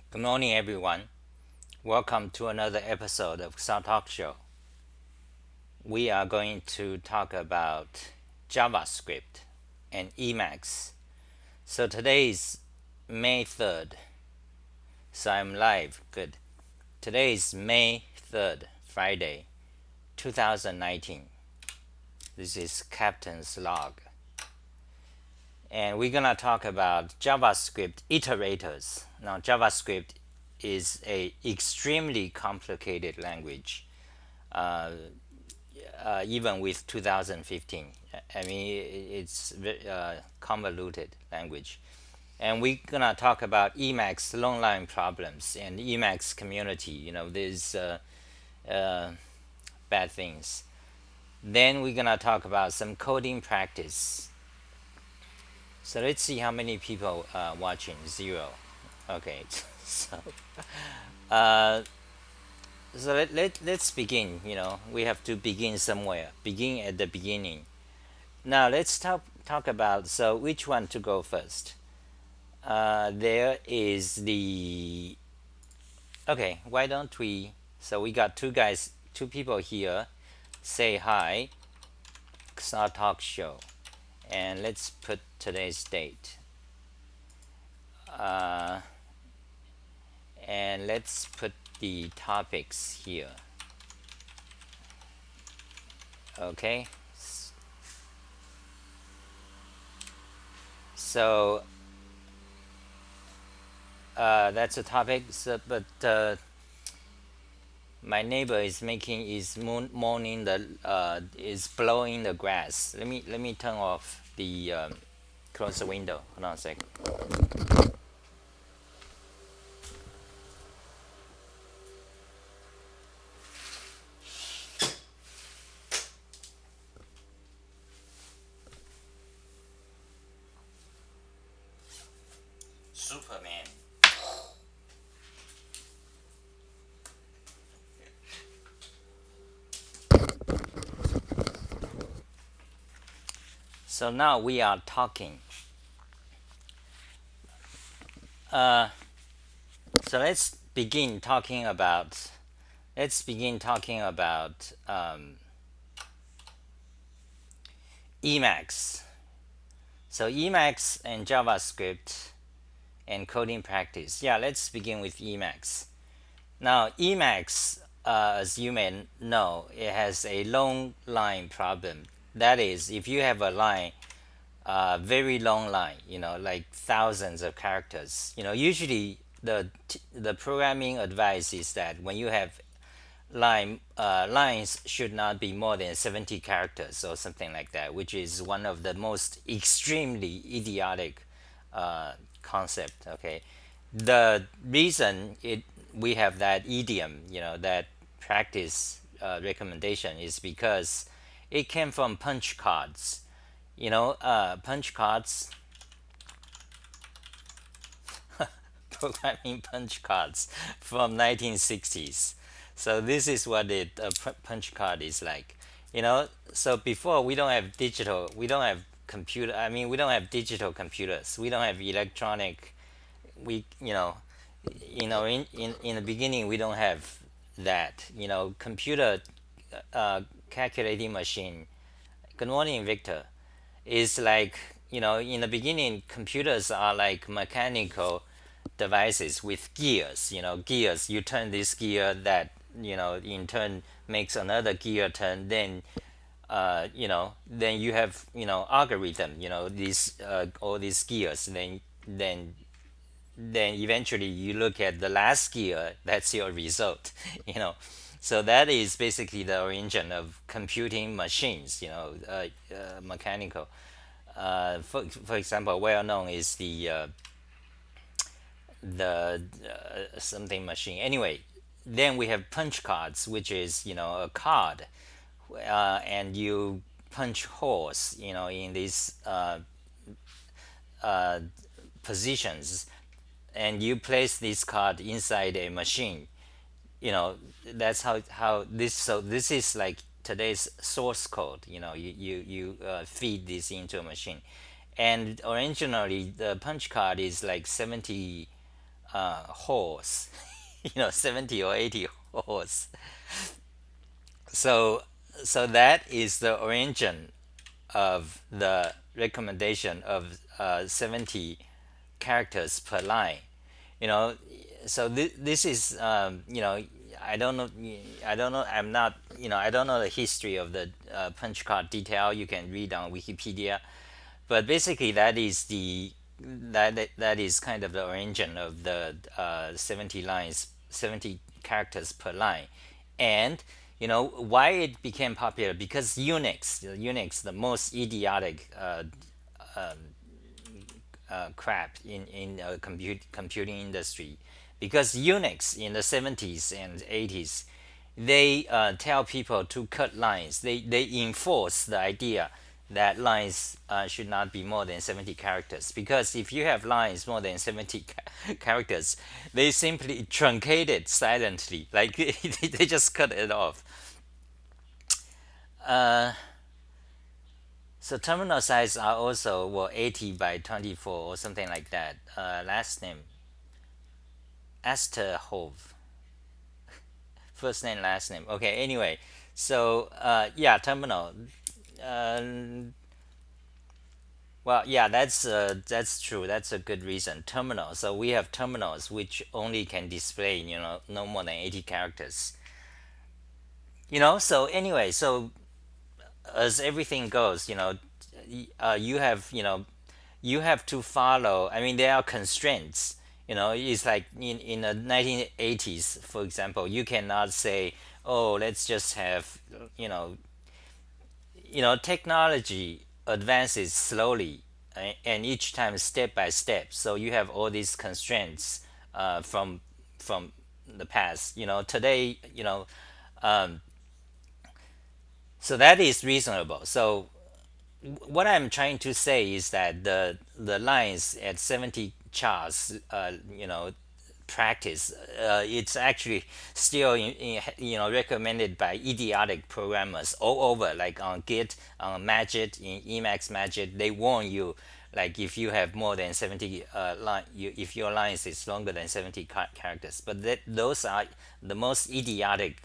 Good morning, everyone. Welcome to another episode of Talk Show. We are going to talk about JavaScript and Emacs. So today is May 3rd. So I'm live. Good. Today is May 3rd, Friday, 2019. This is Captain's Log. And we're going to talk about JavaScript iterators. Now, JavaScript is a extremely complicated language. Even with 2015. I mean, it's convoluted language. And we're gonna talk about Emacs long line problems and Emacs community. These bad things. Then we're gonna talk about some coding practice. So let's see how many people watching. Zero. Okay. So let's begin. We have to begin somewhere. Begin at the beginning. Now let's talk about, so which one to go first. There is the, okay, why don't we, so we got two people here. Say hi, XR Talk Show, and let's put today's date, and let's put the topics here. Okay, so that's a topic. So, but my neighbor is mowing the is blowing the grass. Let me turn off the close the window. Hold on a second. Superman. So now we are talking. So let's begin talking about Emacs. So Emacs and JavaScript and coding practice. Yeah, let's begin with Emacs. Now Emacs, as you may know, it has a long line problem. That is, if you have a line, very long line, like thousands of characters. Usually the programming advice is that when you have lines should not be more than 70 characters or something like that, which is one of the most extremely idiotic concept. Okay, the reason we have that idiom, that practice recommendation, is because it came from punch cards. Punch cards, programming punch cards from 1960s. So this is what punch card is like. So before, we don't have computer. I mean, we don't have digital computers. We don't have electronic. We in the beginning we don't have that. Computer calculating machine. Good morning, Victor. Is like, in the beginning, computers are like mechanical devices with gears. Gears, you turn this gear, that in turn makes another gear turn. Then you have algorithm, these all these gears. Then eventually you look at the last gear, that's your result. So that is basically the origin of computing machines, mechanical. For example, well known is the something machine. Anyway, then we have punch cards, which is a card, and you punch holes, in these positions, and you place this card inside a machine. That's how this. So this is like today's source code. You feed this into a machine, and originally the punch card is like 70 holes, 70 or 80 holes. So, so that is the origin of the recommendation of 70 characters per line. You know, so this is I don't know. I don't know. I'm not. I don't know the history of the punch card detail. You can read on Wikipedia, but basically that is kind of the origin of the 70 lines, 70 characters per line. And why it became popular, because Unix, the most idiotic crap in computing industry, because Unix in the 70s and 80s, they tell people to cut lines. They enforce the idea that lines should not be more than 70 characters, because if you have lines more than 70 characters, they simply truncate it silently, like they just cut it off. So terminal size are also 80 by 24 or something like that. Last name Esterhove, first name last name. Okay. Anyway, so yeah, terminal. Uh, well, yeah, that's true. That's a good reason. Terminal. So we have terminals which only can display no more than 80 characters. So anyway, so as everything goes, you have you have to follow. I mean, there are constraints. It's like in the 1980s, for example, you cannot say, "Oh, let's just have," you know, technology advances slowly, and each time step by step. So you have all these constraints from the past. Today, so that is reasonable. So what I'm trying to say is that the lines at 70 chars, practice, it's actually still recommended by idiotic programmers all over, like on Git, on Magit, in Emacs Magit. They warn you, like if you have more than 70 if your lines is longer than 70 characters. But those are the most idiotic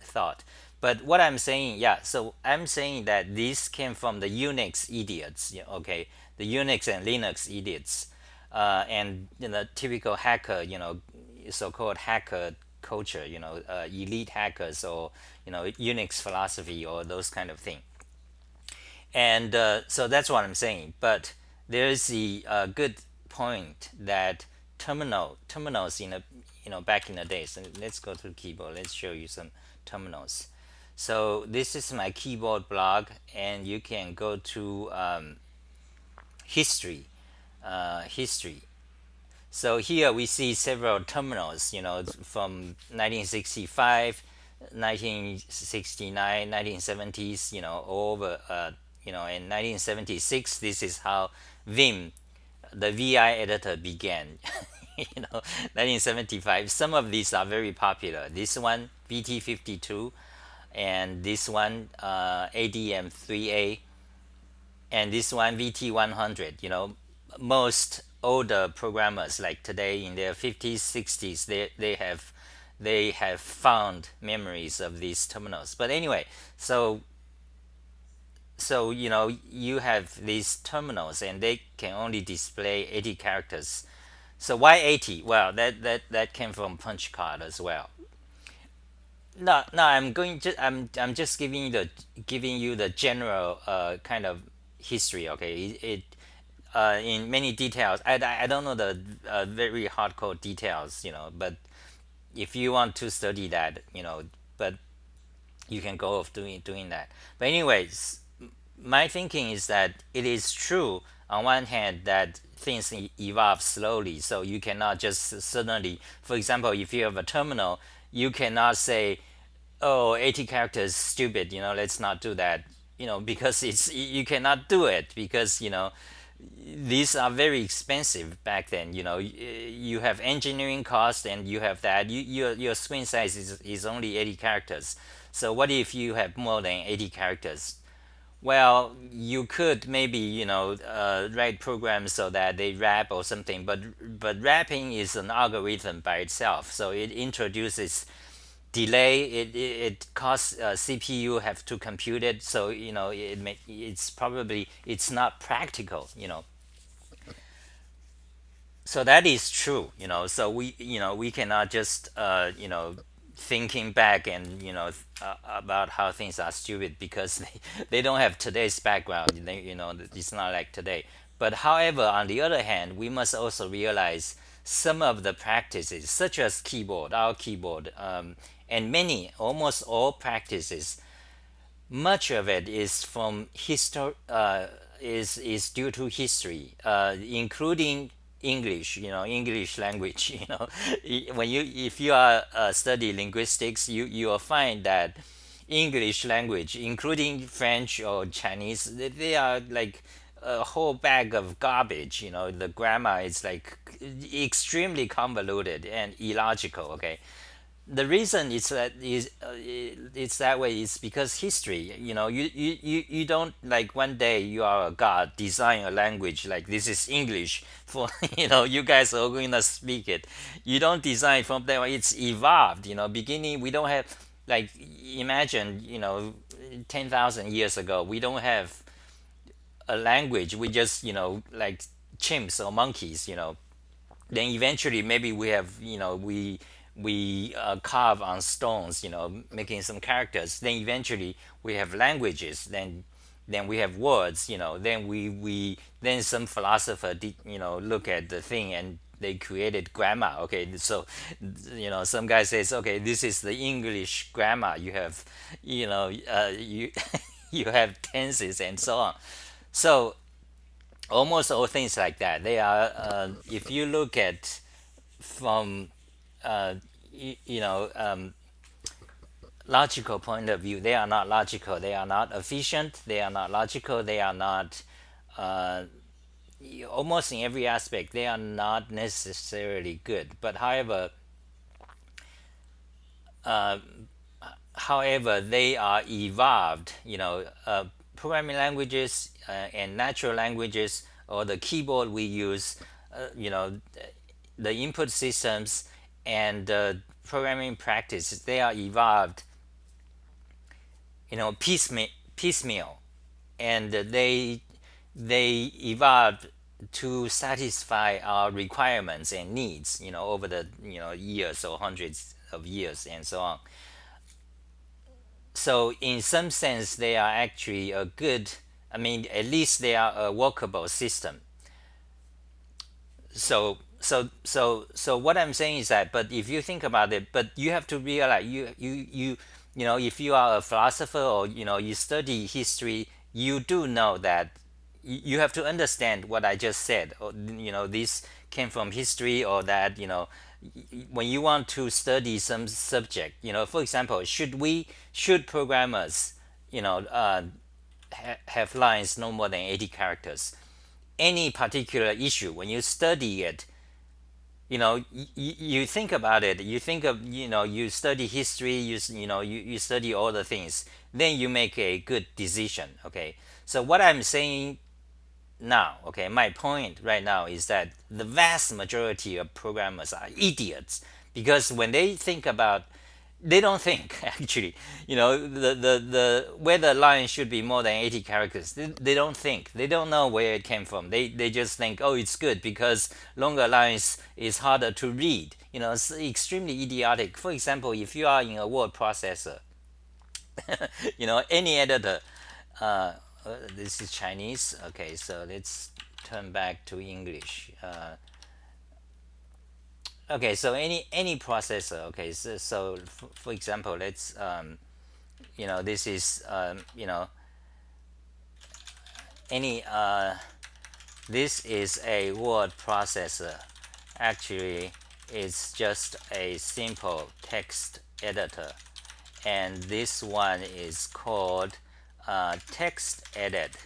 thought. But what I'm saying, yeah, so I'm saying that this came from the Unix idiots, okay, the Unix and Linux idiots, and typical hacker, so-called hacker culture, elite hackers, or Unix philosophy, or those kind of thing. And so that's what I'm saying. But there is the good point that terminals in a back in the days. So let's go to the keyboard. Let's show you some terminals. So this is my keyboard blog, and you can go to history. History. So here we see several terminals, from 1965, 1969, 1970s, all over, in 1976, this is how Vim, the VI editor, began. 1975. Some of these are very popular. This one, VT52, and this one, ADM3A, and this one, VT100. Most older programmers, like today, in their 50s, 60s, they have found memories of these terminals. But anyway, so you have these terminals, and they can only display 80 characters. So why 80? Well, that came from punch card as well. No, no, I'm just giving you the general kind of history. Okay, in many details. I don't know the very hardcore details, but if you want to study that, but you can go off doing that. But anyways, my thinking is that it is true on one hand that things evolve slowly, so you cannot just suddenly, for example, if you have a terminal, you cannot say, "Oh, 80 characters, stupid, let's not do that," because you cannot do it, because these are very expensive back then. You have engineering cost, and you have that your screen size is only 80 characters. So what if you have more than 80 characters? Well, you could maybe write programs so that they wrap or something, but wrapping is an algorithm by itself, so it introduces delay. It costs CPU have to compute it, so it's probably it's not practical. So that is true. So we cannot just thinking back and about how things are stupid because they don't have today's background. It's not like today. But however, on the other hand, we must also realize some of the practices such as our keyboard, and many almost all practices, much of it is from is due to history, including English. English language. When you if you are study linguistics, you will find that English language, including French or Chinese, they are like a whole bag of garbage. The grammar is like extremely convoluted and illogical. Okay, the reason it's that way is because history. You don't like one day you are a god design a language like this is English for you guys are going to speak it. You don't design from there. It's evolved. Beginning we don't have like imagine 10,000 years ago we don't have a language. We just like chimps or monkeys. Then eventually maybe we have we carve on stones, making some characters. Then eventually we have languages. Then we have words. Then then some philosopher did, look at the thing and they created grammar. Okay, so some guy says, okay, this is the English grammar. You have you you have tenses and so on. So almost all things like that, they are if you look at from logical point of view, they are not logical, they are not efficient, they are not logical, they are not almost in every aspect they are not necessarily good. But however they are evolved. Programming languages and natural languages, or the keyboard we use, the input systems and programming practices, they are evolved piecemeal, and they evolved to satisfy our requirements and needs, over the years or hundreds of years and so on. So in some sense they are actually a good, I mean, at least they are a workable system. So what I'm saying is that, but if you think about it, but you have to realize, if you are a philosopher or you study history, you do know that you have to understand what I just said, or this came from history, or that when you want to study some subject, for example, should programmers have lines no more than 80 characters? Any particular issue, when you study it, you think about it, you think of, you study history, you study all the things, then you make a good decision. Okay, so what I'm saying now, okay, my point right now is that the vast majority of programmers are idiots, because when they think about, they don't think actually, the whether line should be more than 80 characters, they don't think, they don't know where it came from. They just think, oh, it's good because longer lines is harder to read. It's extremely idiotic. For example, if you are in a word processor, any editor, this is Chinese. Okay, so let's turn back to English. Okay, so any processor. Okay, so for example, let's this is any this is a word processor. Actually, it's just a simple text editor, and this one is called text edit.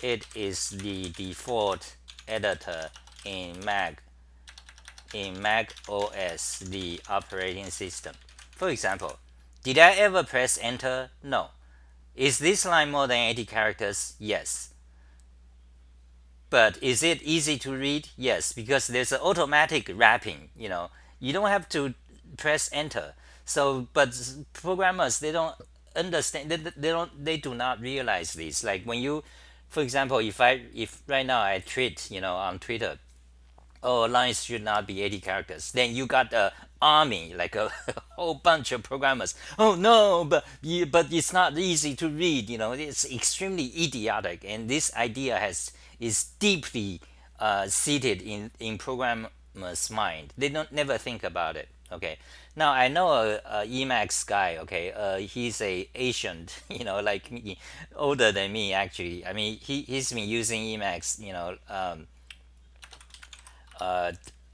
It is the default editor in Mac OS, the operating system. For example, did I ever press enter? No. Is this line more than 80 characters? Yes. But is it easy to read? Yes, because there's an automatic wrapping. You don't have to press enter. So, but programmers, they don't understand. They do not realize this. Like when you, for example, if right now I tweet, on Twitter, oh, lines should not be 80 characters. Then you got a army, like a whole bunch of programmers. Oh no, but it's not easy to read. It's extremely idiotic, and this idea is deeply seated in programmers' mind. They don't never think about it. Okay. Now I know a Emacs guy. Okay, he's a Asian, like me, older than me actually. I mean, he's been using Emacs,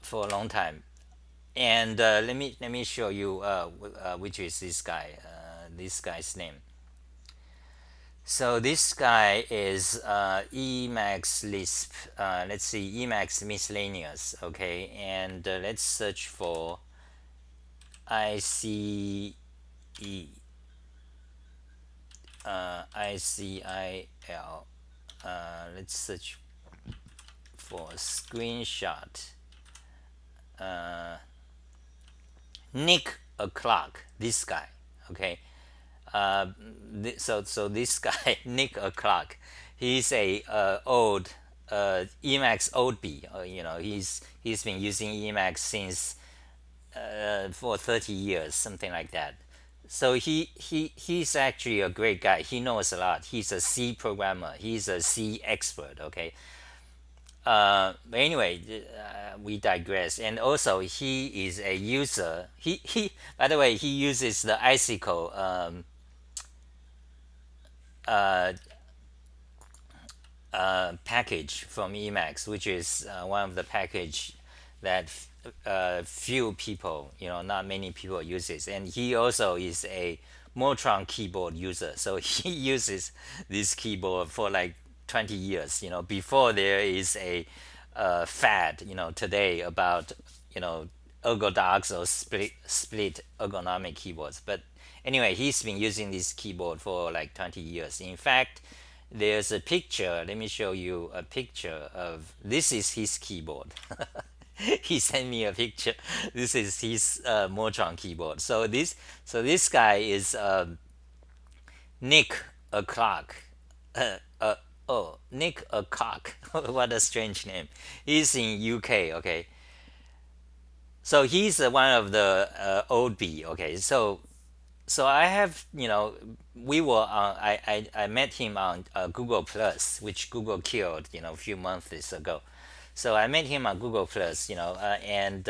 for a long time. And let me show you which is this guy. This guy's name. So this guy is Emacs Lisp. Let's see, Emacs miscellaneous. Okay, and let's search for ICE. ICIL. Let's search for a screenshot. Nick O'Clock, this guy. Okay, so this guy Nick O'Clock, he's a old Emacs old bee. He's been using Emacs since for 30 years, something like that. So he's actually a great guy. He knows a lot. He's a C programmer. He's a C expert. Okay. But anyway, we digress. And also, he is a user. He by the way, he uses the Icicle package from Emacs, which is one of the package that few people, not many people uses. And he also is a Motron keyboard user, so he uses this keyboard for like 20 years. Before there is a fad, today about ergodox or split ergonomic keyboards. But anyway, he's been using this keyboard for like 20 years. In fact, there's a picture. Let me show you a picture of this is his keyboard. He sent me a picture. This is his Motron keyboard. So this guy is Nick O'Clock. Nick O'Clock. What a strange name. He's in UK. Okay, so he's one of the old B. Okay, so I have, we were I met him on Google Plus, which Google killed, a few months ago. So I met him on Google Plus, and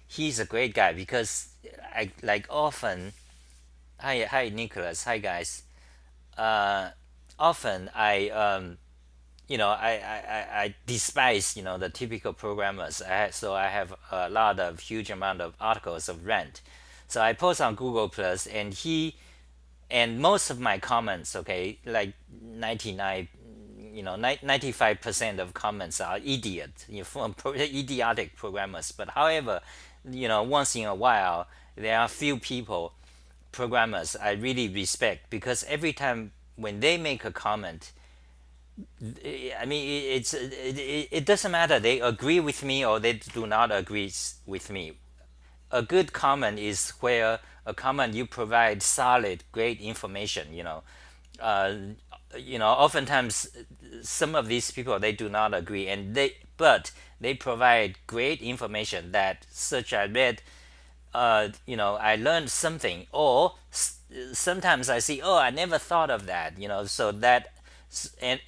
he's a great guy because I like often. Hi Nicholas, hi guys. Often I despise, the typical programmers. So I have a lot of huge amount of articles of rant. So I post on Google Plus, and most of my comments, okay, like 99, 95% of comments are idiot, from idiotic programmers. But however, once in a while there are few people, programmers, I really respect, because every time when they make a comment, I mean, it doesn't matter they agree with me or they do not agree with me. A good comment is where a comment you provide solid, great information. Oftentimes some of these people, they do not agree, but they provide great information that, such I read, I learned something, or sometimes I see, oh, I never thought of that, so that, and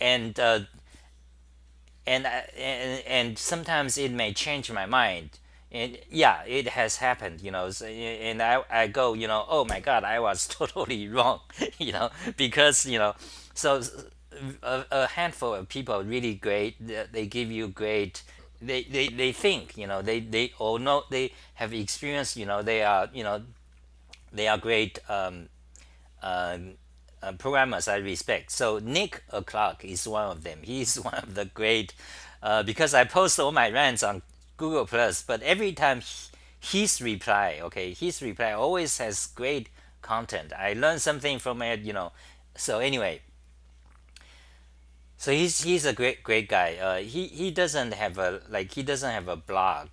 and sometimes it may change my mind. And yeah, it has happened, and I go, oh my god, I was totally wrong. Because, so a handful of people really great, they give you great, they think, they all know, they have experience, they are great programmers I respect. So Nick O'Clock is one of them. He's one of the great, because I post all my rants on Google Plus, but every time his reply, okay, his reply always has great content. I learned something from it, So anyway, so he's a great guy. He doesn't have a blog.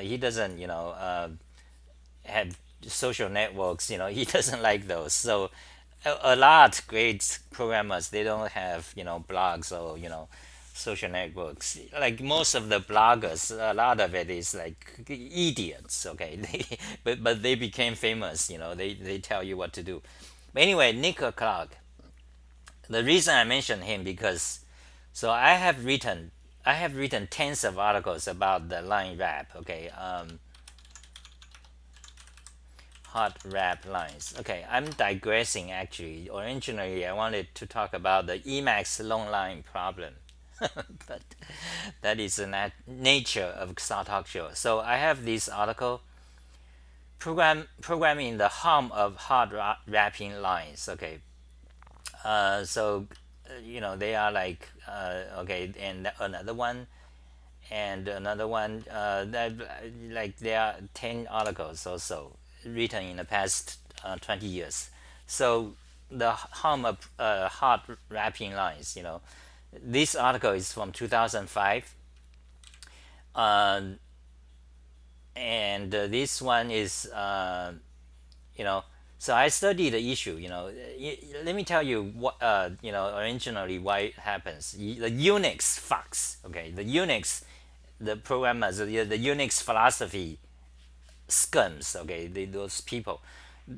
He doesn't have social networks. He doesn't like those. So a lot great programmers, they don't have blogs or social networks. Like most of the bloggers, a lot of it is like idiots. Okay, but they became famous. They tell you what to do. But anyway, Nick Clark. The reason I mention him because so I have written tens of articles about the line wrap. Okay, hot wrap lines. Okay, I'm digressing actually. Originally, I wanted to talk about the Emacs long line problem, but that is the nature of Xar Talk Show. So I have this article, programming the harm of hard wrapping lines. Okay, so they are like okay, and another one that like there are 10 articles or so written in the past 20 years. So the harm of hard wrapping lines, this article is from 2005, uh, and this one is you know so I studied the issue. Let me tell you what originally why it happens. The Unix fucks. Okay, the Unix, the programmers, the Unix philosophy scums. Okay, those people,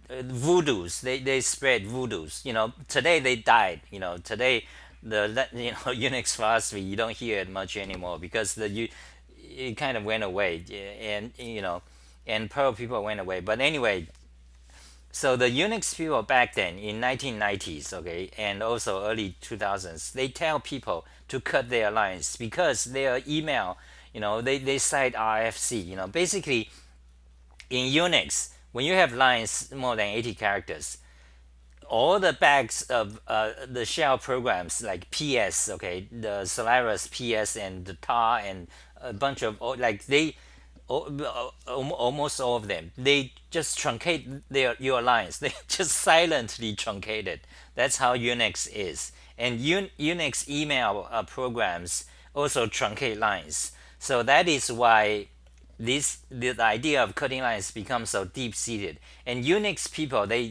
voodoos. They spread voodoos. Today they died. Today the Unix philosophy, you don't hear it much anymore because it kind of went away, and and Perl people went away. But anyway, so the Unix people back then in 1990s, okay, and also early 2000s, they tell people to cut their lines because their email, they cite RFC. Basically in Unix, when you have lines more than 80 characters, all the backs of the shell programs like PS, okay, the Solaris PS and the tar and a bunch of like they almost all of them, they just truncate your lines. They just silently truncate it. That's how Unix is. And Unix email programs also truncate lines. So that is why the idea of cutting lines becomes so deep seated. And Unix people, they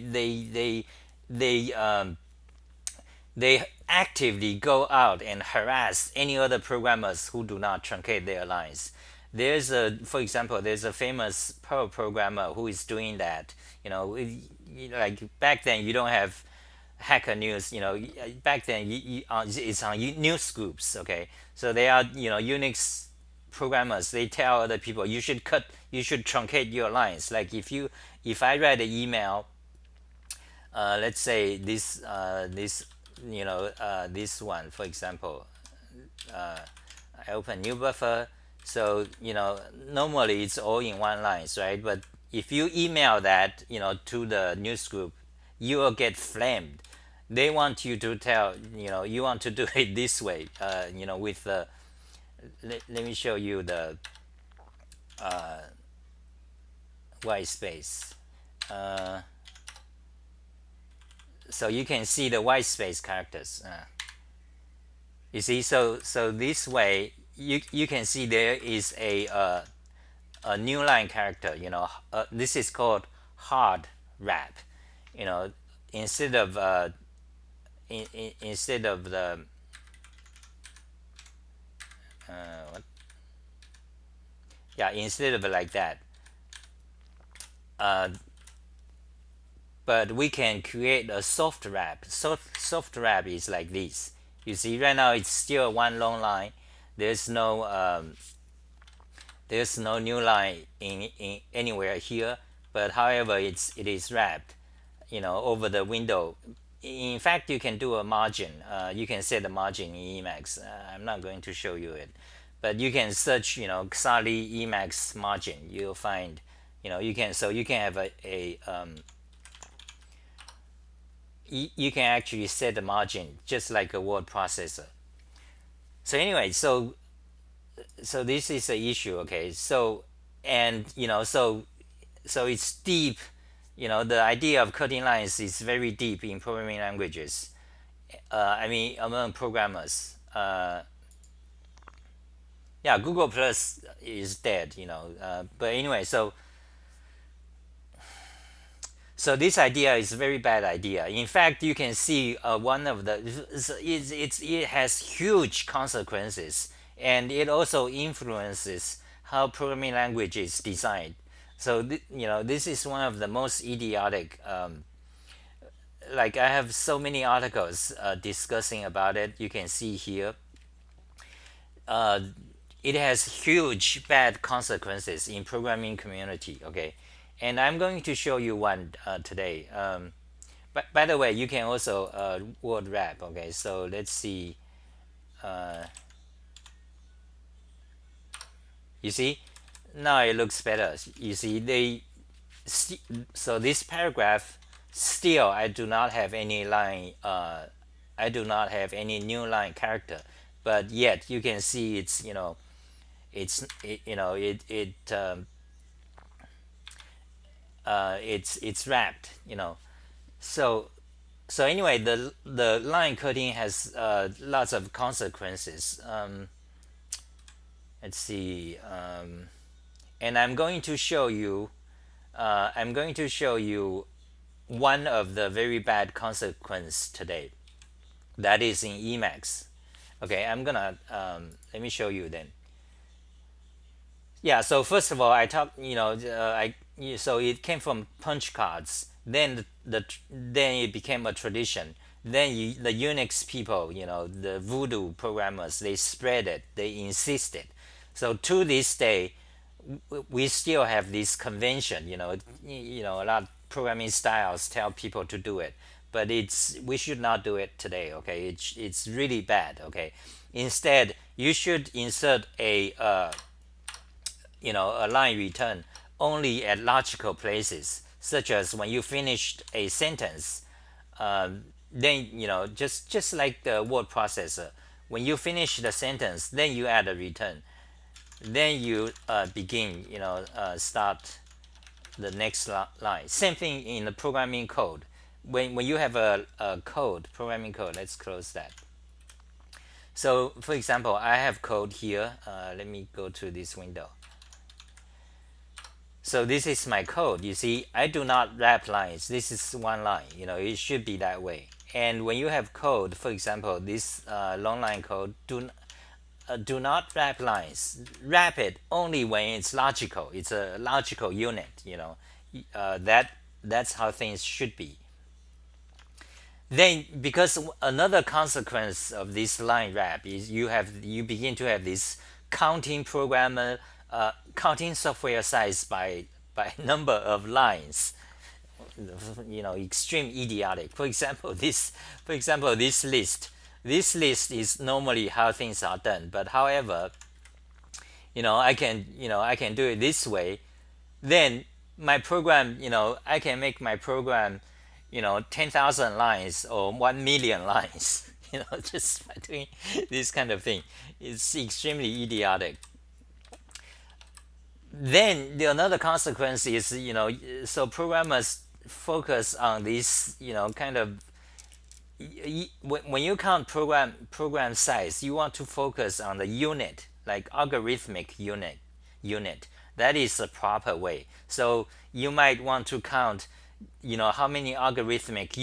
actively go out and harass any other programmers who do not truncate their lines. For example, there's a famous Perl programmer who is doing that. Like back then, you don't have Hacker News. Back then it's on news groups. Okay, so they are Unix programmers. They tell other people you should truncate your lines. Like if I write an email, let's say this one, for example, I open new buffer. So normally it's all in one lines, right? But if you email that to the news group, you will get flamed. They want you to tell you want to do it this way. With the let me show you the white space. So you can see the white space characters. You see, so this way you can see there is a new line character. This is called hard wrap. Instead of instead of the what? Yeah, instead of like that. But we can create a soft wrap. Soft wrap is like this. You see, right now it's still one long line. There's no new line in anywhere here. But however, it is wrapped, over the window. In fact, you can do a margin. You can set the margin in Emacs. I'm not going to show you it, but you can search, Xali Emacs margin. You'll find, you can have you can actually set the margin just like a word processor. So anyway, so this is the issue. Okay, so and so it's deep, the idea of coding lines is very deep in programming languages. I mean, among programmers. Yeah, Google Plus is dead. But anyway, so this idea is a very bad idea. In fact, you can see one of the it has huge consequences, and it also influences how programming language is designed. So this is one of the most idiotic. Like I have so many articles discussing about it. You can see here. It has huge bad consequences in programming community. Okay, and I'm going to show you one today. But by the way, you can also word wrap. Okay, so let's see. You see, now it looks better. You see, so this paragraph still I do not have any line. I do not have any new line character, but yet you can see it's wrapped. So anyway, the line coding has lots of consequences. Let's see, and I'm going to show you. I'm going to show you one of the very bad consequence today. That is in Emacs. Okay, I'm gonna let me show you then. Yeah, so first of all, I talked, so it came from punch cards. Then then it became a tradition. Then the Unix people, the voodoo programmers, they spread it. They insisted. So to this day, we still have this convention. A lot of programming styles tell people to do it, but we should not do it today. Okay, it's really bad. Okay, instead you should insert a line return only at logical places, such as when you finished a sentence. Then just like the word processor, when you finish the sentence, then you add a return. Then you begin, start the next line. Same thing in the programming code. When you have a programming code, let's close that. So for example, I have code here. Let me go to this window. So this is my code. You see, I do not wrap lines. This is one line. It should be that way. And when you have code, for example, this long line code, do not wrap lines. Wrap it only when it's logical. It's a logical unit. That's how things should be. Then, because another consequence of this line wrap is you begin to have this counting counting software size by number of lines. Extreme idiotic. For example, this list. This list is normally how things are done, but however, I can do it this way. Then my program, I can make my program 10,000 lines or 1 million lines, just by doing this kind of thing. It's extremely idiotic. Then another consequence is, so programmers focus on this, kind of, when you count program size, you want to focus on the unit, like algorithmic unit. That is the proper way. So you might want to count, how many algorithmic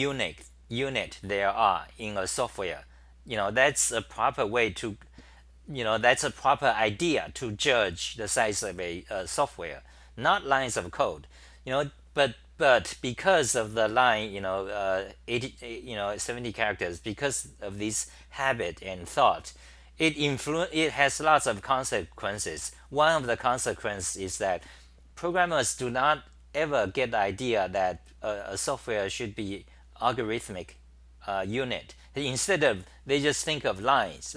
unit there are in a software. That's a proper way to, that's a proper idea to judge the size of a software, not lines of code. But because of the line, 80, 70 characters, because of this habit and thought, it has lots of consequences. One of the consequences is that programmers do not ever get the idea that a software should be algorithmic unit. Instead of, they just think of lines.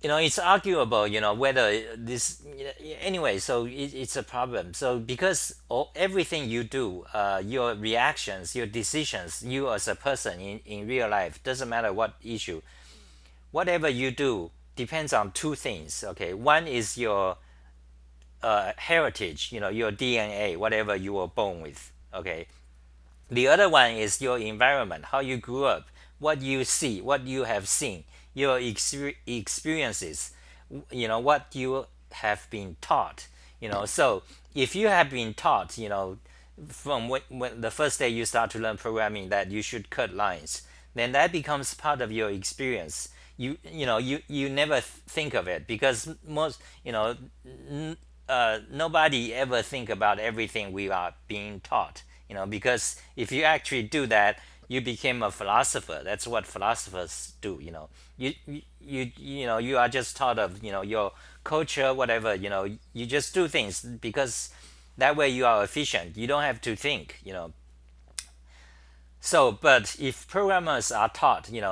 It's arguable, whether this, anyway, so it's a problem. So because everything you do, your reactions, your decisions, you as a person in real life, doesn't matter what issue, whatever you do depends on two things. Okay, one is your heritage, your DNA, whatever you were born with. Okay. The other one is your environment, how you grew up, what you see, what you have seen, your experiences, what you have been taught. So if you have been taught, from when the first day you start to learn programming that you should cut lines, then that becomes part of your experience. You never think of it because most nobody ever think about everything we are being taught. Because if you actually do that, you became a philosopher. That's what philosophers do. You are just taught of your culture, whatever. You just do things because that way you are efficient. You don't have to think. So, but if programmers are taught, it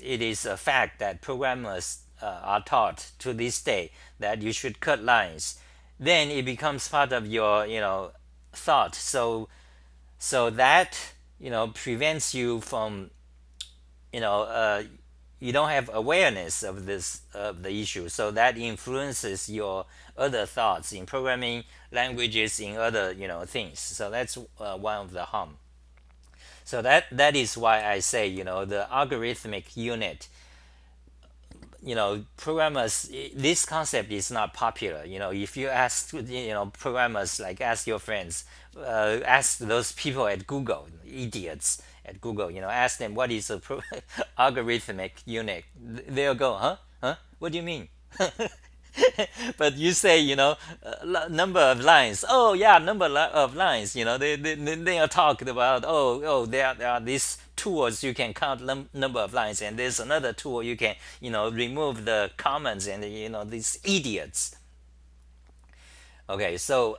is a fact that programmers are taught to this day that you should cut lines, then it becomes part of your, thought. So that prevents you from, you know, uh, you don't have awareness of this of the issue. So that influences your other thoughts in programming languages, in other things. So that's one of the harm. So that is why I say the algorithmic unit. Programmers, this concept is not popular. If you ask programmers, like ask your friends, ask those people at Google, idiots at Google, ask them what is a algorithmic unit. They'll go, huh, what do you mean? But you say number of lines. Oh yeah, of lines. They are talking about, oh, there are these tools you can count number of lines, and there's another tool you can remove the comments, and these idiots. Okay, so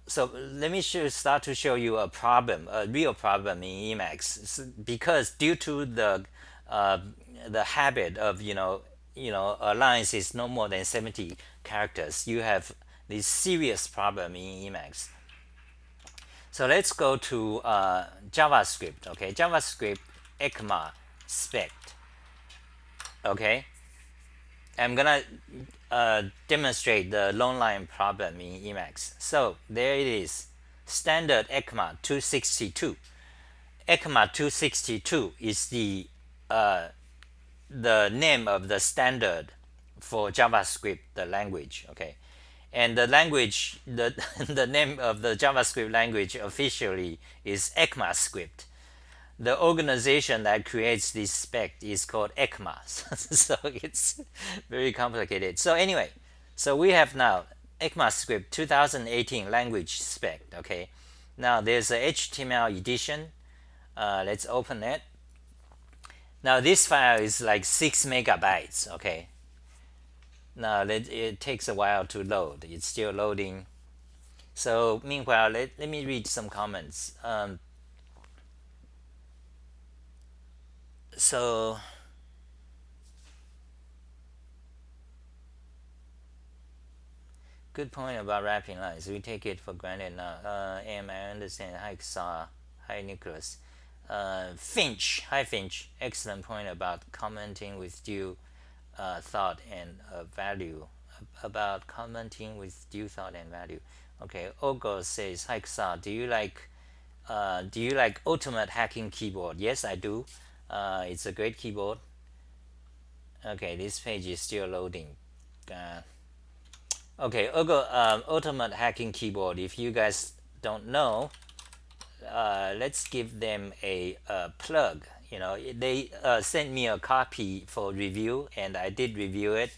so let me start to show you a problem, a real problem in Emacs. Because due to uh, the habit of a lines is no more than 70 characters, you have this serious problem in Emacs. So let's go to JavaScript. Okay, JavaScript ECMA spec. Okay, I'm gonna demonstrate the long line problem in Emacs. So there it is, standard ECMA 262. ECMA 262 is the name of the standard for JavaScript, the language. Okay, and the language, the the name of the JavaScript language officially is ECMAScript. The organization that creates this spec is called ECMA. So it's very complicated. So anyway, so we have now ECMAScript 2018 language spec. Okay, now there's a HTML edition. Let's open it. Now this file is like 6 megabytes. Okay, now it takes a while to load. It's still loading. So meanwhile, let me read some comments. So good point about wrapping lines. We take it for granted now. I understand. Hi, Xa. Hi, Nicholas. Finch. Hi, Finch. Excellent point about commenting with due thought and value. About commenting with due thought and value. Okay. Ogo says, hi, Xa. Do you like Ultimate Hacking Keyboard? Yes, I do. It's a great keyboard. Okay, this page is still loading. Okay, Ultimate Hacking Keyboard. If you guys don't know, let's give them a plug. They sent me a copy for review, and I did review it.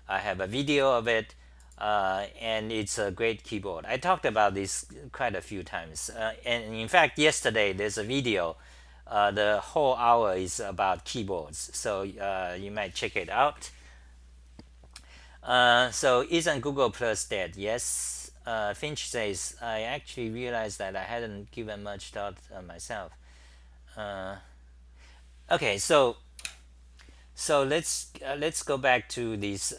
I have a video of it, and it's a great keyboard. I talked about this quite a few times, and in fact, yesterday there's a video. The whole hour is about keyboards, so you might check it out. So isn't Google Plus dead? Yes. Finch says, I actually realized that I hadn't given much thought myself. Okay, so let's go back to this.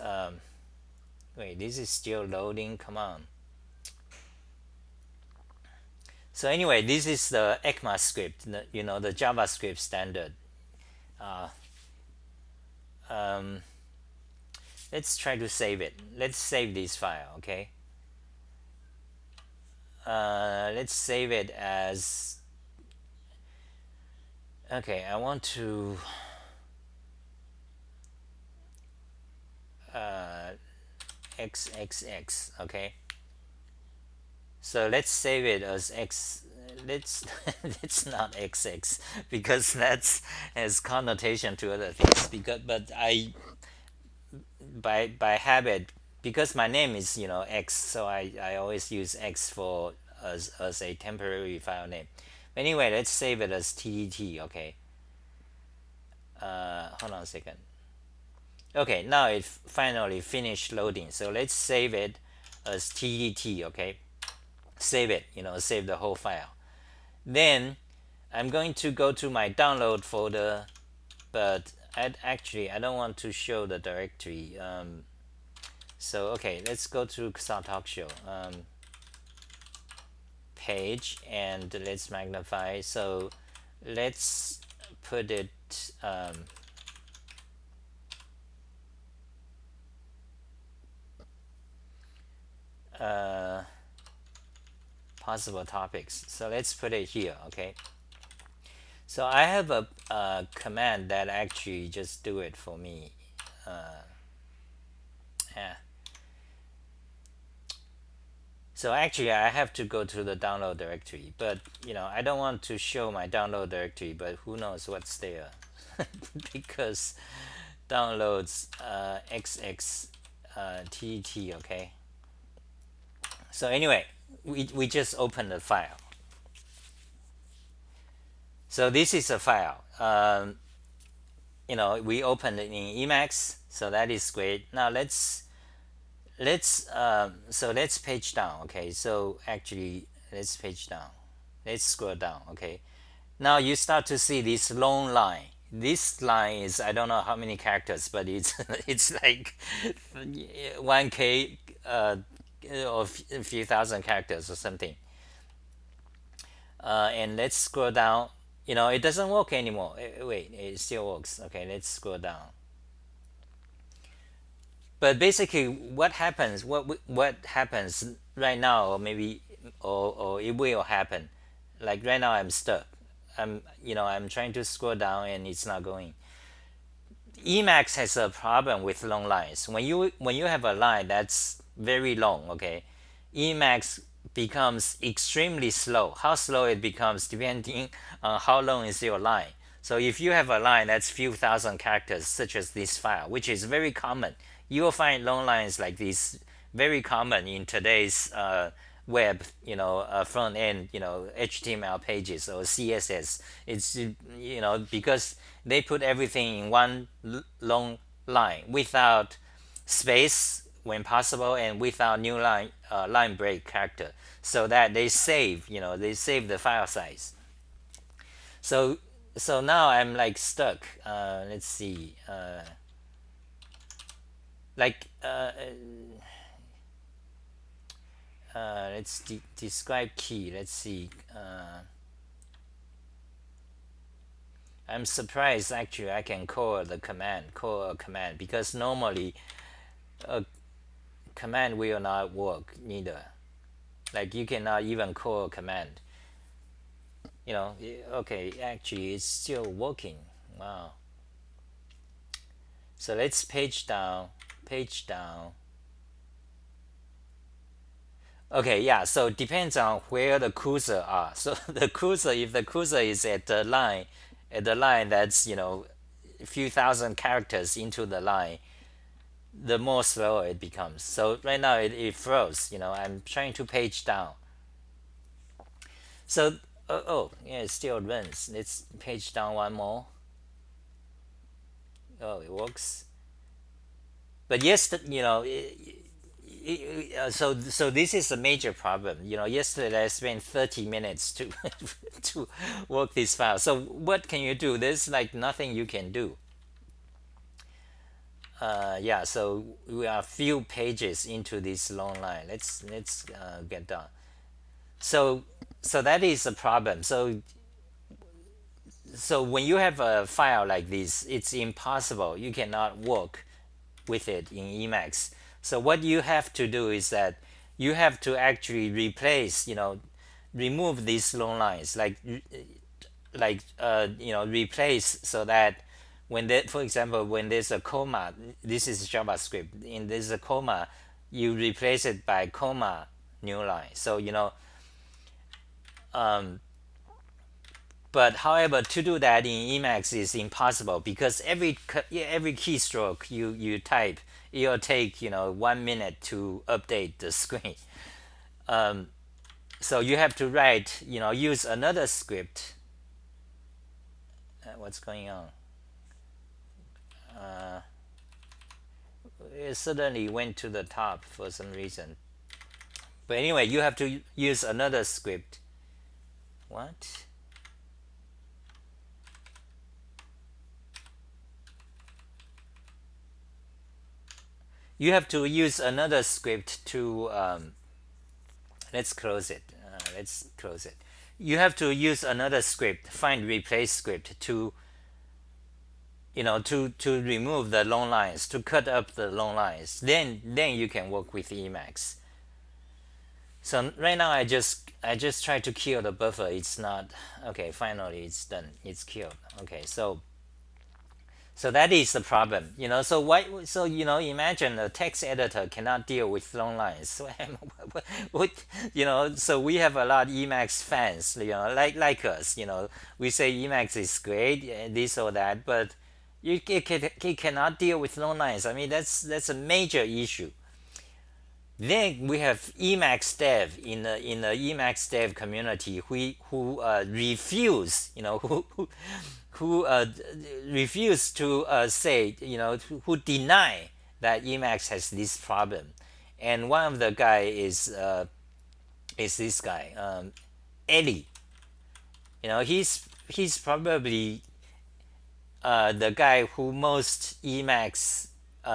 Wait, this is still loading. Come on. So anyway, this is the ECMAScript, the JavaScript standard. let's try to save it. Let's save this file. Okay, let's save it as, okay, I want to xxx. Okay, so let's save it as x. Let's let's not xx, because that's has connotation to other things. Because but I, by habit, because my name is, x, so I always use x for as a temporary file name. Anyway, let's save it as tdt. Okay, hold on a second. Okay, now it finally finished loading, so let's save it as tdt. Okay, save it, save the whole file. Then I'm going to go to my download folder, but I don't want to show the directory. So okay, let's go to Talk Show page, and let's magnify. So let's put it possible topics. So let's put it here. Okay, so I have a command that actually just do it for me. Yeah. So actually I have to go to the download directory, but I don't want to show my download directory, but who knows what's there. Because downloads xx tt. Okay, so anyway, we just open the file. So this is a file. We opened it in Emacs, so that is great. Now let's page down. Okay, so actually let's page down. Let's scroll down. Okay, now you start to see this long line. This line is, I don't know how many characters, but it's it's like 1K or a few thousand characters or something. And let's scroll down. It doesn't work anymore. Wait, it still works. Okay, let's scroll down. But basically, what happens right now, or maybe, or it will happen. Like right now, I'm stuck. I'm trying to scroll down and it's not going. Emacs has a problem with long lines. When you have a line that's very long, okay, Emacs becomes extremely slow. How slow it becomes depending on how long is your line. So if you have a line that's few thousand characters, such as this file, which is very common, you will find long lines like this very common in today's web, front end, HTML pages or CSS. It's because they put everything in one long line without space when possible, and without new line break character, so that they save the file size. So now I'm like stuck. Let's see. Like let's describe key. Let's see. I'm surprised actually I can call a command, because normally a command will not work neither. Like you cannot even call a command. Okay, actually it's still working. Wow. So let's page down. Okay, yeah, so it depends on where the cursor are. So the cursor, if the cursor is at the line that's a few thousand characters into the line, the more slower it becomes. So right now it froze. I'm trying to page down. So oh yeah, it still runs. Let's page down one more. Oh, it works. But yes, so this is a major problem. Yesterday I spent 30 minutes to to work this file. So what can you do? There's like nothing you can do. Yeah, so we are a few pages into this long line. Let's get done. So that is a problem. So when you have a file like this, it's impossible. You cannot work with it in Emacs. So what you have to do is that you have to actually replace, remove these long lines, replace, so that when there, for example, when there's a comma, this is JavaScript, and there's a comma, you replace it by comma new line. So but however, to do that in Emacs is impossible, because every keystroke you type, it'll take 1 minute to update the screen. So you have to write, use another script. What's going on? It suddenly went to the top for some reason. But anyway, you have to use another script. What? You have to use another script to let's close it. Let's close it. You have to use another script, find replace script, to to remove the long lines, to cut up the long lines. Then you can work with Emacs. So right now I just try to kill the buffer. It's not okay. Finally, it's done. It's killed. Okay, so that is the problem. So why? So imagine a text editor cannot deal with long lines. So what? So we have a lot of Emacs fans. Like us. We say Emacs is great, this or that, but it cannot deal with long lines. I mean, that's a major issue. Then we have Emacs dev in the Emacs dev community who refuse, who refuse to say, who deny that Emacs has this problem. And one of the guy is this guy, Eddie. He's probably the guy who most Emacs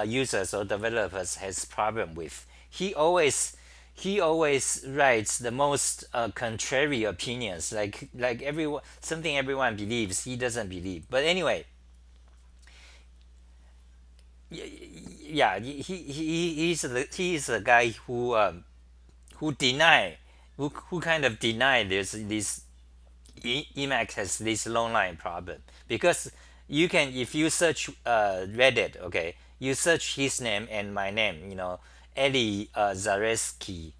users or developers has problem with. He always writes the most contrary opinions, like everyone, something everyone believes he doesn't believe. But anyway, yeah, he's the guy who deny, who kind of deny this Emacs has this long line problem, because you can, if you search Reddit, okay, you search his name and my name, Eli Zareski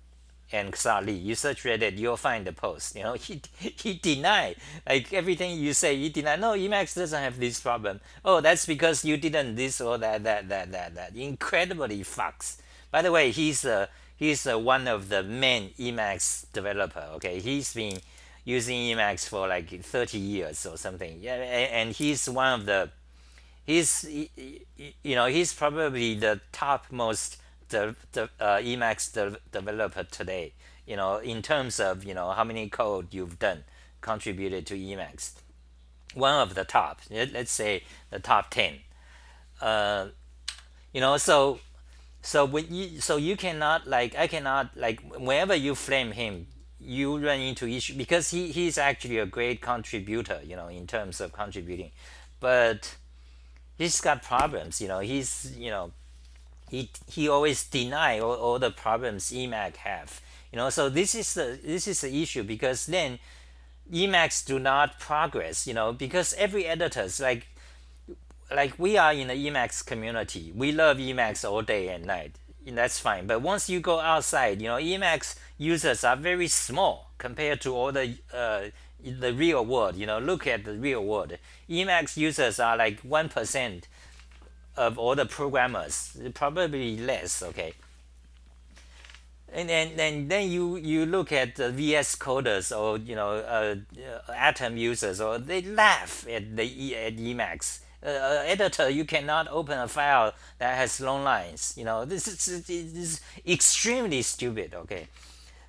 and Xali. You search Reddit, you'll find the post. He denied, like everything you say. He denied. No, Emacs doesn't have this problem. Oh, that's because you didn't this or that. Incredibly fucks. By the way, he's one of the main Emacs developer. Okay, he's been using Emacs for like 30 years or something. Yeah, and he's one of the he's probably the topmost Emacs developer today, in terms of how many code you've done contributed to Emacs. One of the top, let's say the top 10. So you cannot, like, I cannot, like, whenever you flame him, you run into issue, because he's actually a great contributor, in terms of contributing, but he's got problems. He always deny all the problems Emacs have. So this is the issue, because then Emacs do not progress. Because every editors, like we are in the Emacs community, we love Emacs all day and night, and that's fine. But once you go outside, Emacs users are very small compared to all the real world. Look at the real world. Emacs users are like 1% of all the programmers, probably less. Okay, and then you look at the VS coders, or Atom users, or they laugh at Emacs. Editor, you cannot open a file that has long lines. This is extremely stupid. Okay,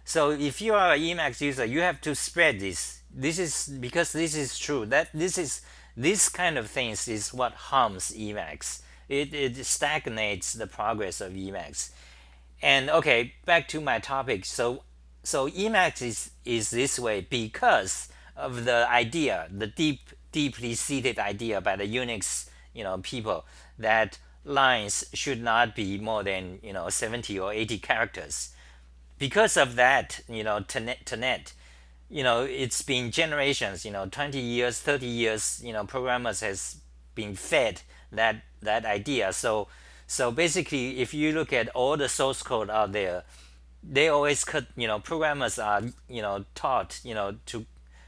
so if you are an Emacs user, you have to spread this. This is because this is true. This kind of things is what harms Emacs. It stagnates the progress of Emacs. And okay, back to my topic. So Emacs is this way because of the idea, the deeply seated idea by the Unix people, that lines should not be more than 70 or 80 characters. Because of that, to net, it's been generations, 20 years, 30 years, programmers has been fed that idea. So basically, if you look at all the source code out there, they always cut, programmers are, taught, to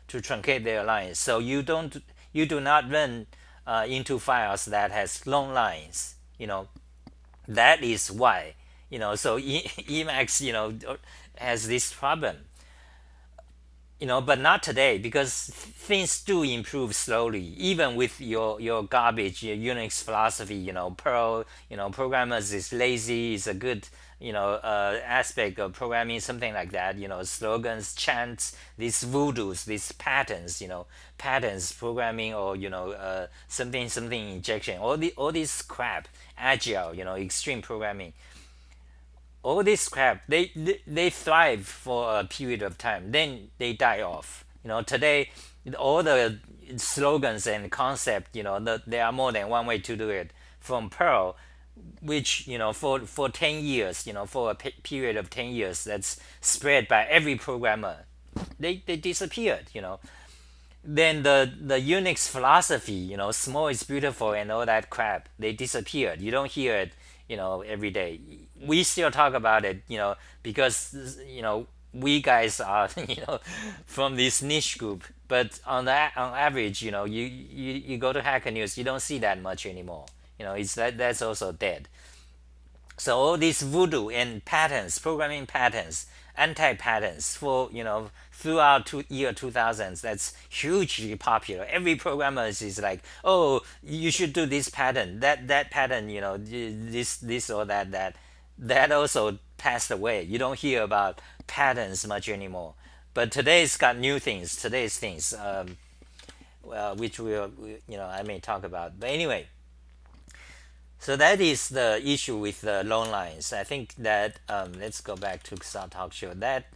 truncate their lines. So you do not run into files that has long lines. That is why, so Emacs, has this problem. But not today, because things do improve slowly. Even with your garbage, your Unix philosophy, Perl, programmers is lazy is a good aspect of programming, something like that. Slogans, chants, these voodoos, these patterns, patterns programming, or something injection, all this crap, agile, extreme programming, all this crap, they thrive for a period of time, then they die off. Today, all the slogans and concept, there are more than one way to do it. From Perl, which for 10 years, for a period of 10 years, that's spread by every programmer, they disappeared. Then the Unix philosophy, small is beautiful and all that crap, they disappeared. You don't hear it, every day. We still talk about it, because we guys are from this niche group. But on average, you go to Hacker News, you don't see that much anymore. It's that's also dead. So all these voodoo and patterns, programming patterns, anti-patterns for throughout year 2000s, that's hugely popular. Every programmer is like, oh, you should do this pattern, that pattern, this or that also passed away. You don't hear about patterns much anymore. But today's got new things. Today's things, well, which I may talk about. But anyway, so that is the issue with the long lines. I think that let's go back to Xar Talk Show. That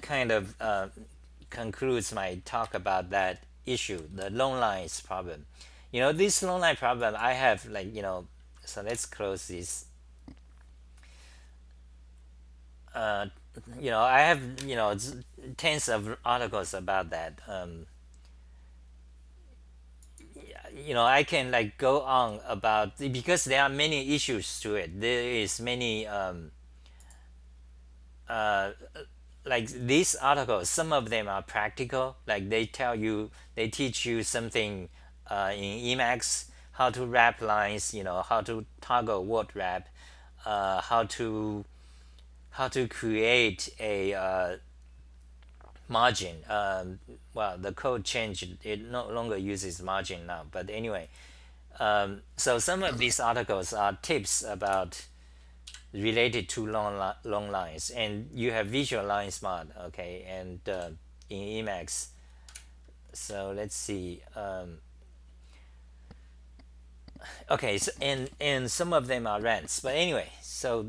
kind of concludes my talk about that issue, the long lines problem. This long line problem I have, like, so let's close this. I have tens of articles about that. I can like go on about, because there are many issues to it. There is many like these articles. Some of them are practical, like they teach you something in Emacs, how to wrap lines, how to toggle word wrap, how to create a margin. Well, the code changed, it no longer uses margin now, but anyway, so some of these articles are tips about related to long lines, and you have visual line smart, okay, and in Emacs. So let's see. Okay, so and some of them are rants, but anyway, so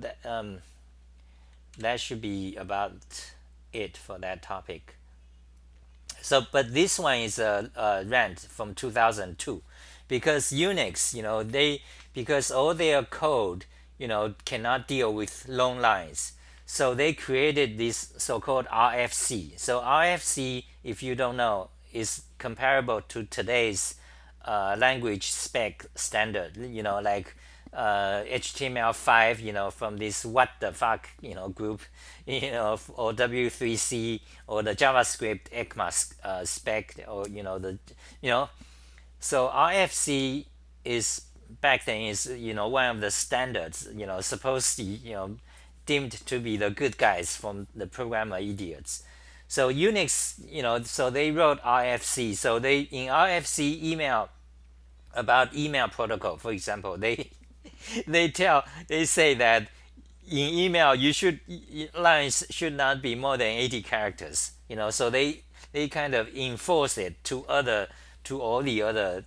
that should be about it for that topic. So, but this one is a rant from 2002, because Unix, because all their code, cannot deal with long lines. So they created this so-called RFC. So RFC, if you don't know, is comparable to today's language spec standard. Like HTML5, from this what the fuck, group, or W3C, or the JavaScript ECMA spec, or so RFC is back then is one of the standards, supposed to deemed to be the good guys from the programmer idiots. So Unix, so they wrote RFC. So they in RFC email about email protocol, for example, they say that in email lines should not be more than 80 characters. So they kind of enforce it to all the other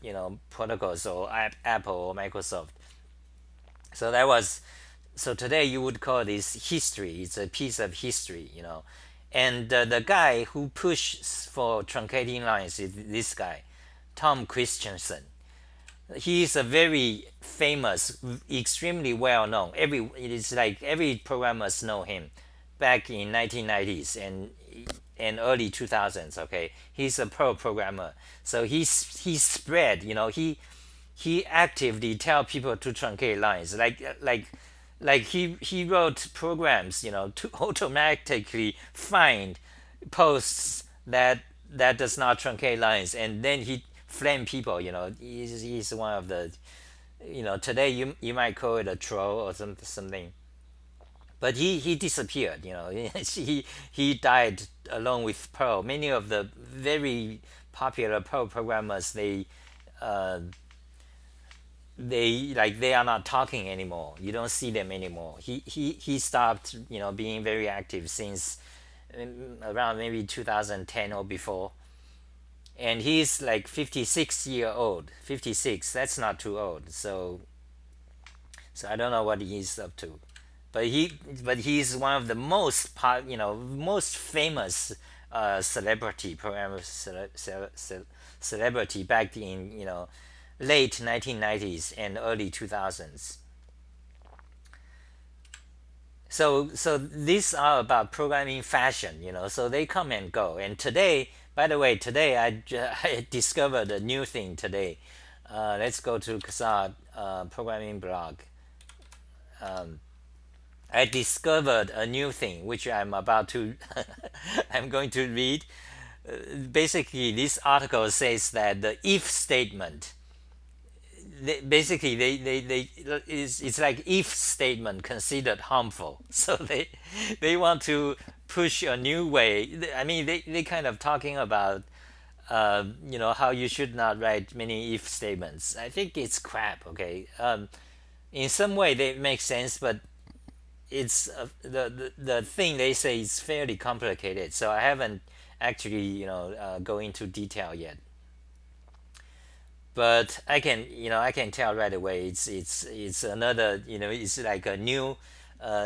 protocols, or Apple or Microsoft. So today you would call this history. It's a piece of history. And the guy who pushed for truncating lines is this guy, Tom Christensen. He is a very famous, extremely well known. It is like every programmers know him back in 1990s and early 2000s. Okay, he's a pro programmer, so he spread. He actively tell people to truncate lines, like he wrote programs, to automatically find posts that does not truncate lines, and then he flame people. He's one of the, today you might call it a troll or something, but he disappeared. He died along with Perl. Many of the very popular Perl programmers, they are not talking anymore. You don't see them anymore. He stopped, being very active since around maybe 2010 or before. And he's like 56-year old. 56, that's not too old. So I don't know what he's up to. But he's one of the most famous celebrity programmer, celebrity back in, late 1990s and early 2000s. So these are about programming fashion, so they come and go. And today, by the way, today I discovered a new thing today. Let's go to Kazaa programming blog. I discovered a new thing which I'm about to I'm going to read. Basically, this article says that the if statement, basically they it's like if statement considered harmful. So they want to push a new way. I mean, they kind of talking about how you should not write many if statements. I think it's crap. Okay, in some way they make sense, but it's the thing they say is fairly complicated, so I haven't actually go into detail yet. But I can tell right away it's another, it's like a new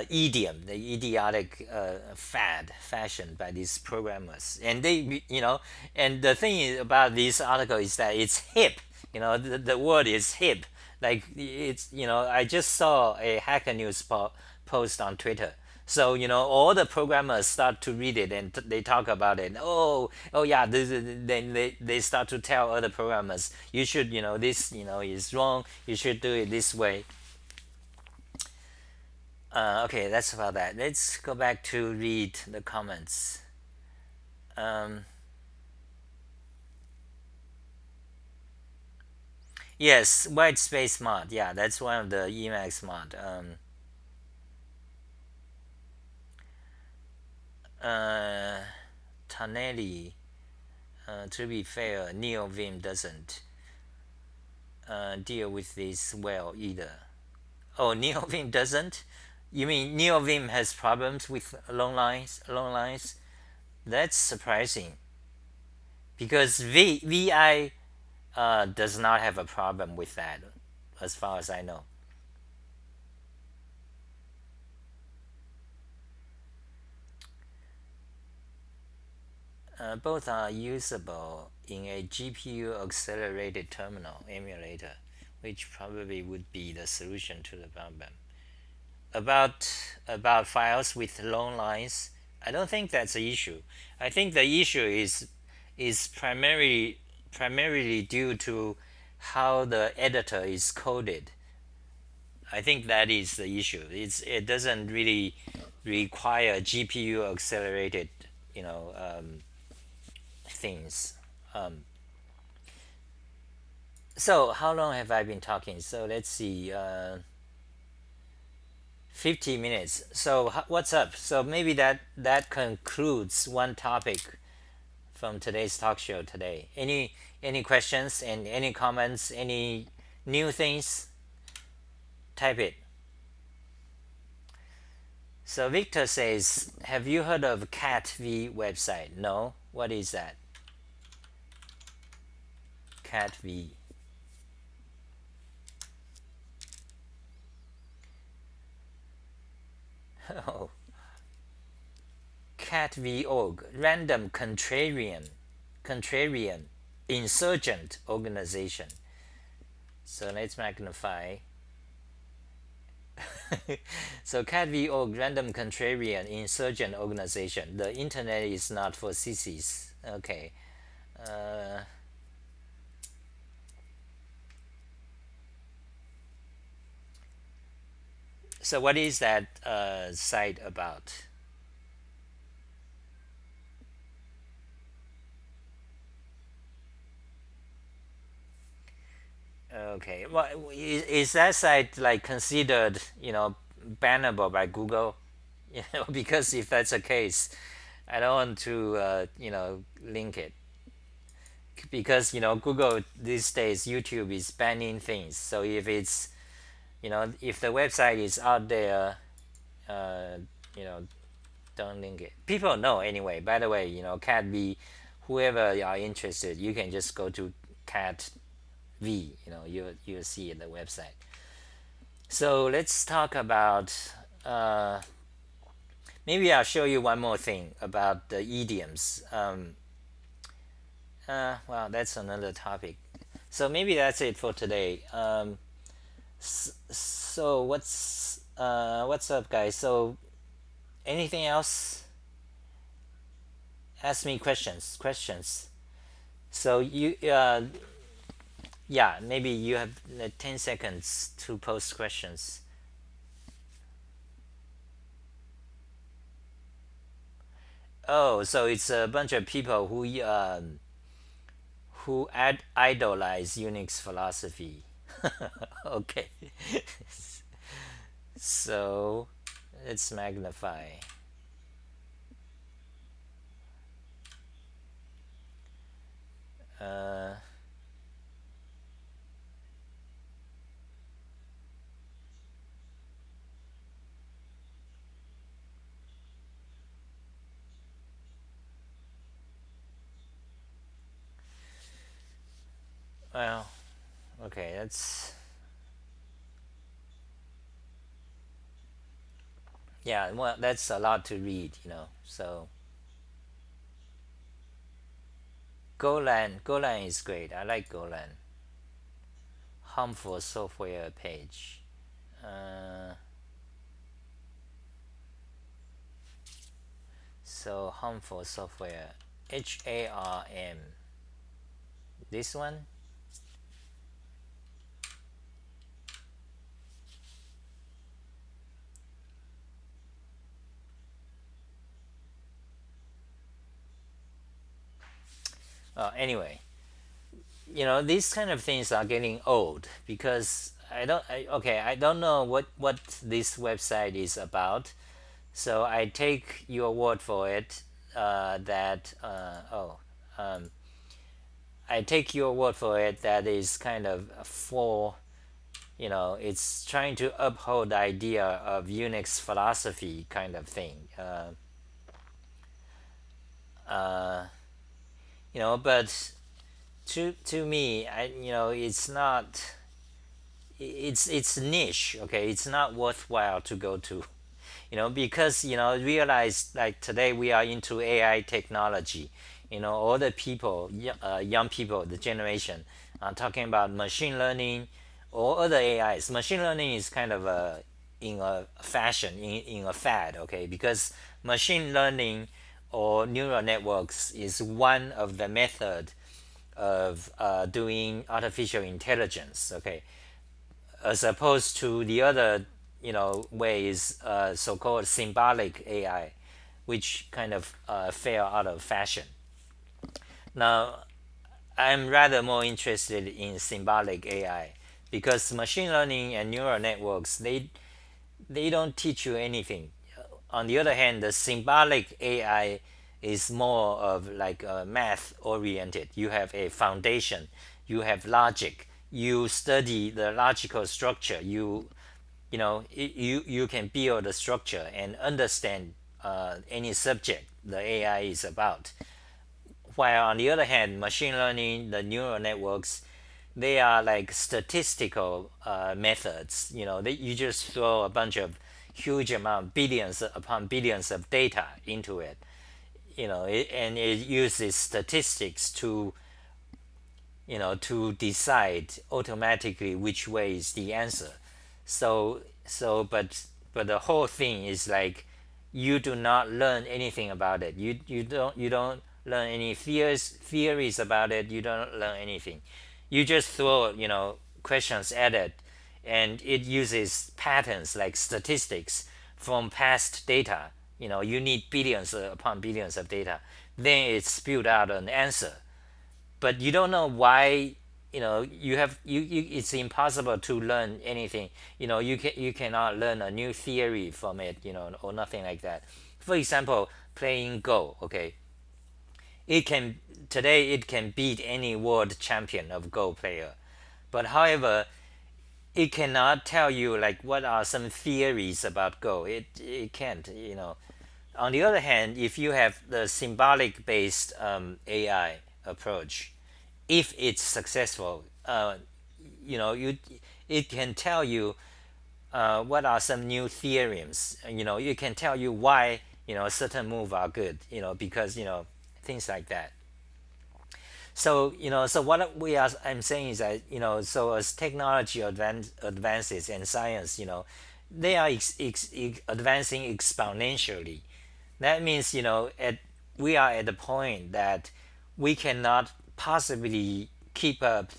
idiom, the idiotic fashion by these programmers. And and the thing about this article is that it's hip. The word is hip. Like, it's, I just saw a Hacker News post on Twitter. So all the programmers start to read it, and they talk about it. Oh yeah, then they start to tell other programmers, you should, this, is wrong. You should do it this way. Okay, that's about that. Let's go back to read the comments. Yes, white space mod. Yeah, that's one of the Emacs mod. Tonelli. To be fair, NeoVim doesn't deal with this well either. Oh, NeoVim doesn't? You mean NeoVim has problems with long lines? Long lines? That's surprising, because VI does not have a problem with that, as far as I know. Both are usable in a GPU accelerated terminal emulator, which probably would be the solution to the problem. About files with long lines, I don't think that's the issue. I think the issue is primarily due to how the editor is coded. I think that is the issue. It doesn't really require GPU accelerated, things. So how long have I been talking? So let's see. 50 minutes. So what's up? So maybe that concludes one topic from today's talk show today. Any questions and any comments, any new things? Type it. So Victor says, have you heard of Cat V website? No. What is that? Cat V. Oh. Cat V org, random contrarian insurgent organization. So let's magnify. So cat.org, random contrarian insurgent organization. The internet is not for sissies. Okay. Uh, so what is that site about? Okay. Well, is that site like considered, bannable by Google? Because if that's the case, I don't want to, link it because Google these days, YouTube is banning things. So if it's, if the website is out there, uh, you know, don't link it. People know anyway. By the way, cat v, whoever you are interested, you can just go to cat v. You'll see the website. So let's talk about. Maybe I'll show you one more thing about the idioms. Well, that's another topic. So maybe that's it for today. So what's up, guys? So anything else? Ask me questions. Questions. So yeah, maybe you have 10 seconds to post questions. Oh, so it's a bunch of people who idolize Unix philosophy. Okay. So let's magnify. Uh, well, okay, that's yeah. Well, that's a lot to read. So Golan is great. I like Golan. Harmful software page. Uh, so harmful software. HARM. This one. Anyway, these kind of things are getting old because I don't know what this website is about. So I take your word for it that I take your word for it that is kind of for it's trying to uphold the idea of Unix philosophy kind of thing. But to me, it's not. It's niche. Okay, it's not worthwhile to go to. Because realize like today we are into AI technology. All the people, young people, the generation, are talking about machine learning or other AIs. Machine learning is kind of in a fashion, in a fad. Okay, because machine learning or neural networks is one of the method of doing artificial intelligence. Okay, as opposed to the other way is so-called symbolic AI, which kind of fell out of fashion. Now I'm rather more interested in symbolic AI because machine learning and neural networks they don't teach you anything. On the other hand, the symbolic AI is more of like math oriented. You have a foundation, you have logic, you study the logical structure, you can build the structure and understand any subject the AI is about. While on the other hand, machine learning, the neural networks, they are like statistical methods. You just throw a bunch of huge amount, billions upon billions of data into it. And it uses statistics to to decide automatically which way is the answer. So but the whole thing is like you do not learn anything about it. You don't learn any theories about it. You don't learn anything. You just throw questions at it, and it uses patterns like statistics from past data. You need billions upon billions of data, then it spewed out an answer. But you don't know why. It's impossible to learn anything. You cannot learn a new theory from it, or nothing like that. For example, playing Go, okay, it can today it can beat any world champion of Go player. But however, it cannot tell you like what are some theories about Go. It can't. On the other hand, if you have the symbolic based AI approach, if it's successful, you it can tell you what are some new theorems. It can tell you why certain move are good. Because things like that. So what we are I'm saying is that so as technology advances and science, they are advancing exponentially. That means we are at the point that we cannot possibly keep up.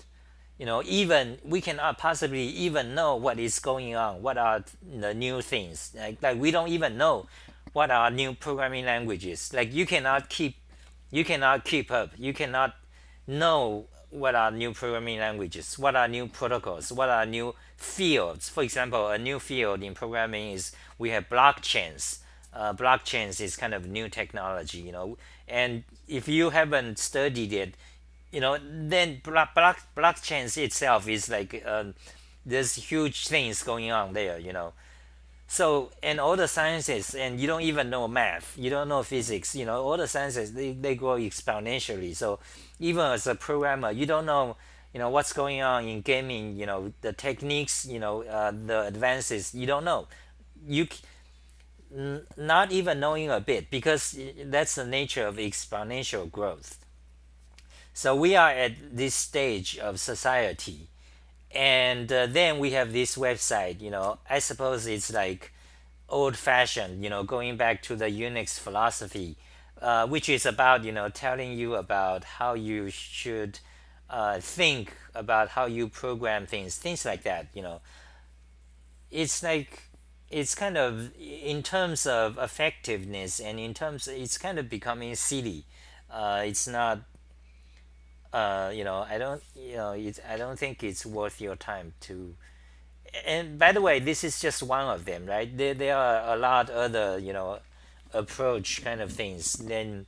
Even we cannot possibly even know what is going on, what are the new things. Like we don't even know what are new programming languages. Like you cannot keep up. You cannot know what are new programming languages, what are new protocols, what are new fields. For example, a new field in programming is we have blockchains. Blockchains is kind of new technology, and if you haven't studied it, then blockchains itself is like there's huge things going on there. So, and all the sciences, and you don't even know math, you don't know physics, all the sciences, they grow exponentially. So even as a programmer, you don't know what's going on in gaming, the techniques, the advances, you don't know. you Not even knowing a bit, because that's the nature of exponential growth. So we are at this stage of society, and then we have this website. I suppose it's like old fashioned, going back to the Unix philosophy, which is about telling you about how you should think about how you program things like that. It's like it's kind of, in terms of effectiveness, and in terms it's kind of becoming silly. It's not I don't I don't think it's worth your time to. And by the way, this is just one of them, right? There are a lot other approach kind of things. Then,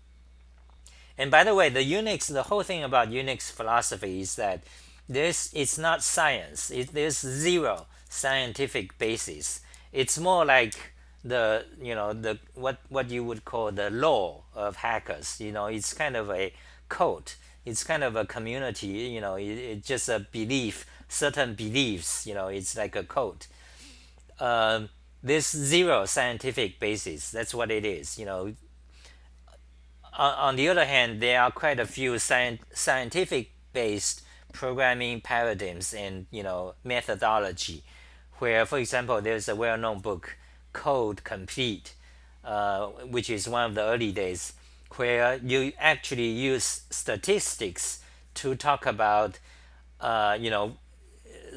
and by the way, the whole thing about Unix philosophy is that it's not science. There's zero scientific basis. It's more like the the what you would call the law of hackers. It's kind of a cult. It's kind of a community. It's just a belief, certain beliefs. It's like a cult. There's zero scientific basis. That's what it is. On the other hand, there are quite a few scientific based programming paradigms and methodology, where, for example, there's a well-known book, Code Complete, which is one of the early days, where you actually use statistics to talk about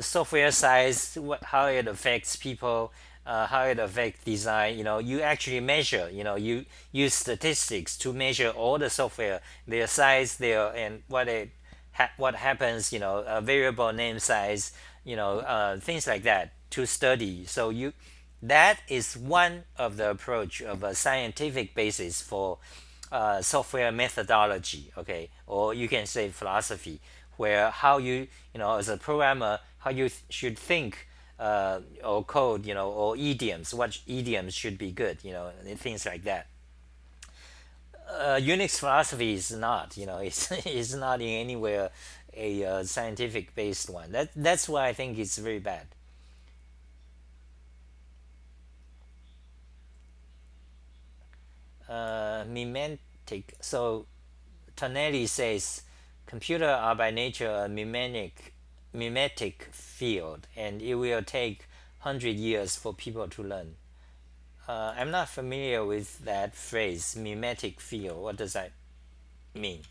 software size, how it affects people, how it affects design. You actually measure. You use statistics to measure all the software, their size, and what happens. A variable name size. Things like that to study. So that is one of the approach of a scientific basis for software methodology, okay, or you can say philosophy, where how as a programmer, how you should think or code, or idioms, what idioms should be good, and things like that. Unix philosophy is not, it's not in anywhere a scientific based one. That's why I think it's very bad. Memetic. So Tonelli says Computer are by nature a mimetic field, and it will take 100 years for people to learn. I'm not familiar with that phrase, mimetic field. What does that mean?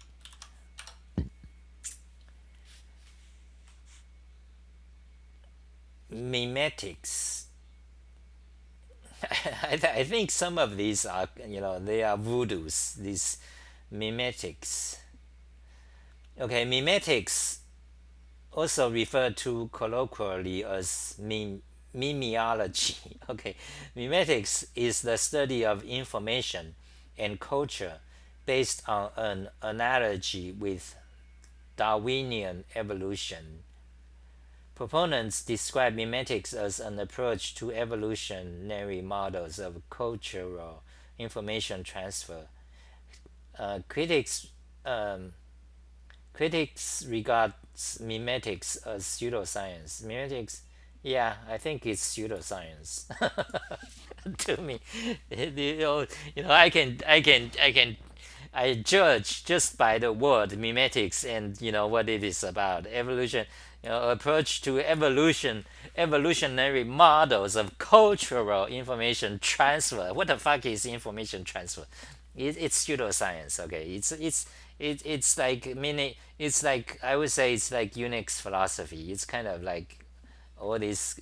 Mimetics. I think some of these are, they are voodoos, these mimetics. Okay, mimetics, also referred to colloquially as memeology. Okay, mimetics is the study of information and culture based on an analogy with Darwinian evolution. Proponents describe mimetics as an approach to evolutionary models of cultural information transfer. Uh, critics um, Critics regard mimetics as pseudoscience. Mimetics, yeah, I think it's pseudoscience to me. I judge just by the word mimetics and what it is about. Evolution, approach to evolutionary models of cultural information transfer. What the fuck is information transfer? It's pseudoscience. Okay, it's like mini. It's like, I would say it's like Unix philosophy. It's kind of like all this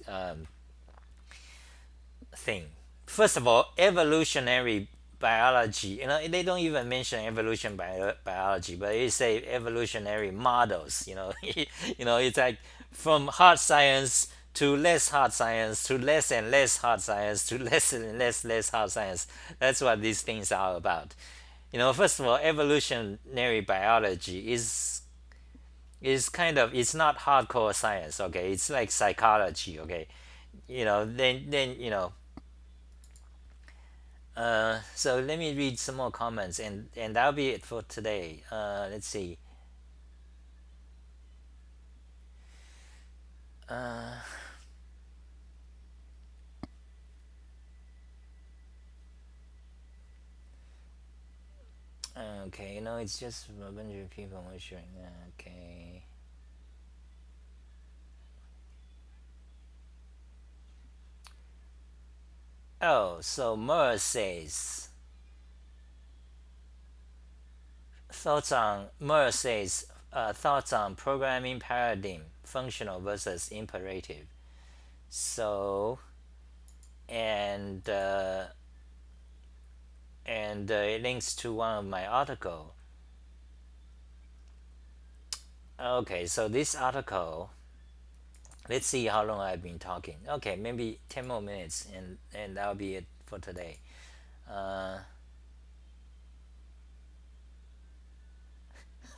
thing. First of all, evolutionary biology. They don't even mention biology, but they say evolutionary models. It's like from hard science to less hard science to less and less hard science to less and less hard science. That's what these things are about. First of all, evolutionary biology is kind of, it's not hardcore science. Okay, it's like psychology. Okay, then so let me read some more comments, and that'll be it for today. Let's see. Okay, it's just a bunch of people sharing. Okay. Oh, so Mur says thoughts on programming paradigm, functional versus imperative. So, and it links to one of my article. Okay, so this article, let's see how long I've been talking. Okay, maybe 10 more minutes, and that'll be it for today. uh,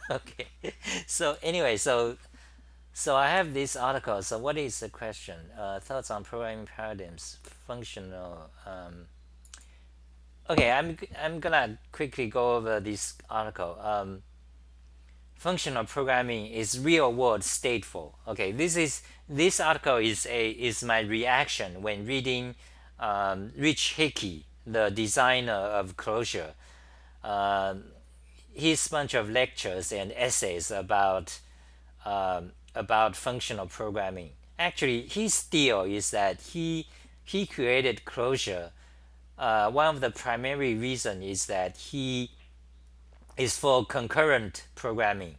okay. So anyway, so I have this article. So what is the question? Thoughts on programming paradigms, functional. Okay, I'm gonna quickly go over this article. Functional programming is real world stateful. Okay, this article is my reaction when reading Rich Hickey, the designer of Clojure, his bunch of lectures and essays about functional programming. Actually, his deal is that he created Clojure. One of the primary reason is that he is for concurrent programming.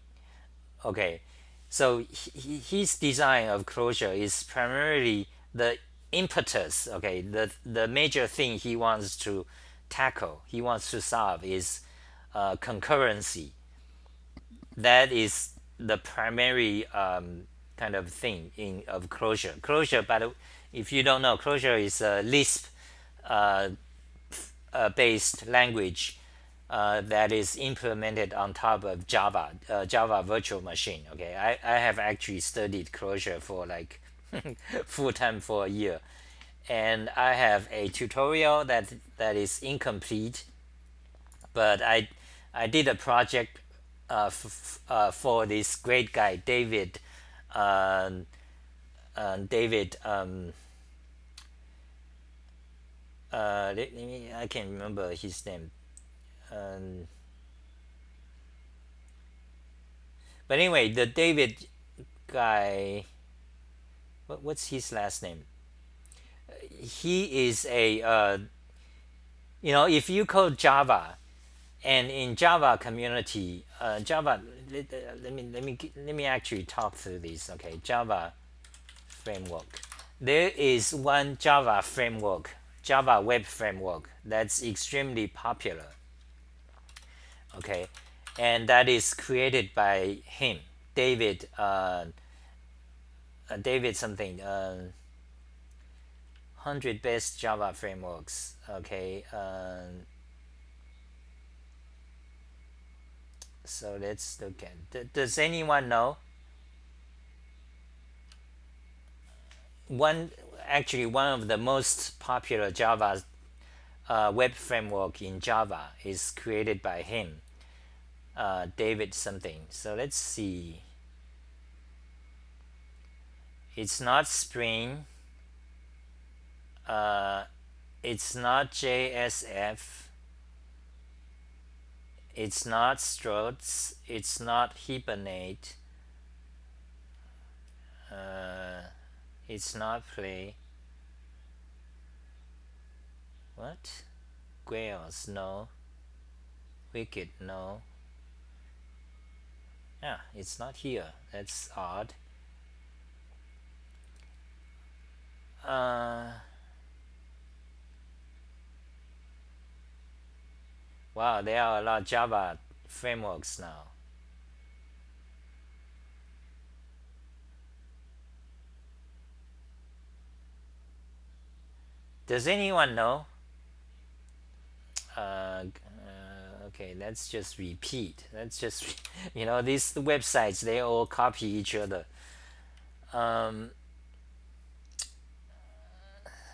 Okay, so his design of Clojure is primarily the impetus. Okay, the major thing he wants to tackle, he wants to solve is concurrency. That is the primary kind of thing in of Clojure. Clojure, but if you don't know, Clojure is a Lisp based language that is implemented on top of Java, Java virtual machine. Okay, I have actually studied Clojure for like full time for a year, and I have a tutorial that is incomplete, but I did a project for this great guy David. David, I can't remember his name. Um, But anyway, the David guy, what's his last name? He is a if you code Java, and in Java community, Java. Let me actually talk through this. Okay, Java framework. There is one Java framework, Java web framework that's extremely popular. Okay, and that is created by him, David. David something. 100 best Java frameworks. Okay. So let's look at. Does anyone know? One one of the most popular Java web framework in Java is created by him, David something. So let's see. It's not Spring. It's not JSF. It's not Struts. It's not Hibernate. It's not Play. What? Grails? No. Wicked? No. Yeah, it's not here. That's odd. Wow, there are a lot of Java frameworks now. Does anyone know? Okay, let's just repeat. Let's just, these websites, they all copy each other.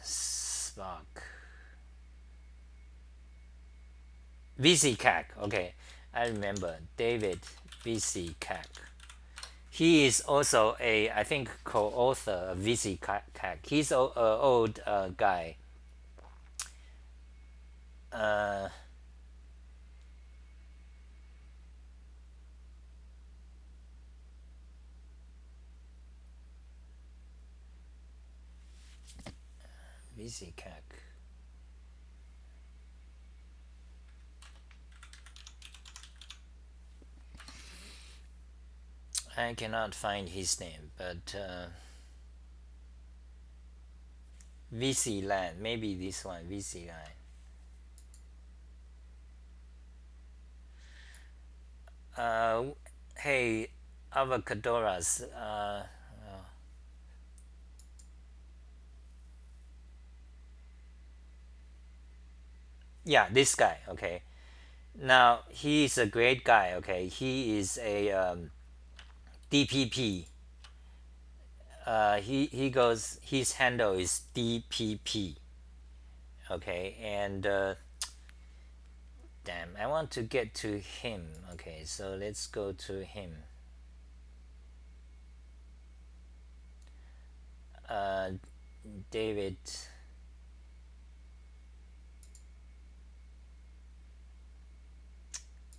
Spark. VCCAC. Okay, I remember David VCCAC. He is also I think, co-author of VCCAC. He's an old guy. VCCAC. I cannot find his name, but VC Land, maybe this one, VC Land. Hey, avocadoras. Yeah, this guy. Okay. Now he's a great guy. Okay, he is a DPP. He goes. His handle is DPP. Okay, and damn, I want to get to him. Okay, so let's go to him. David.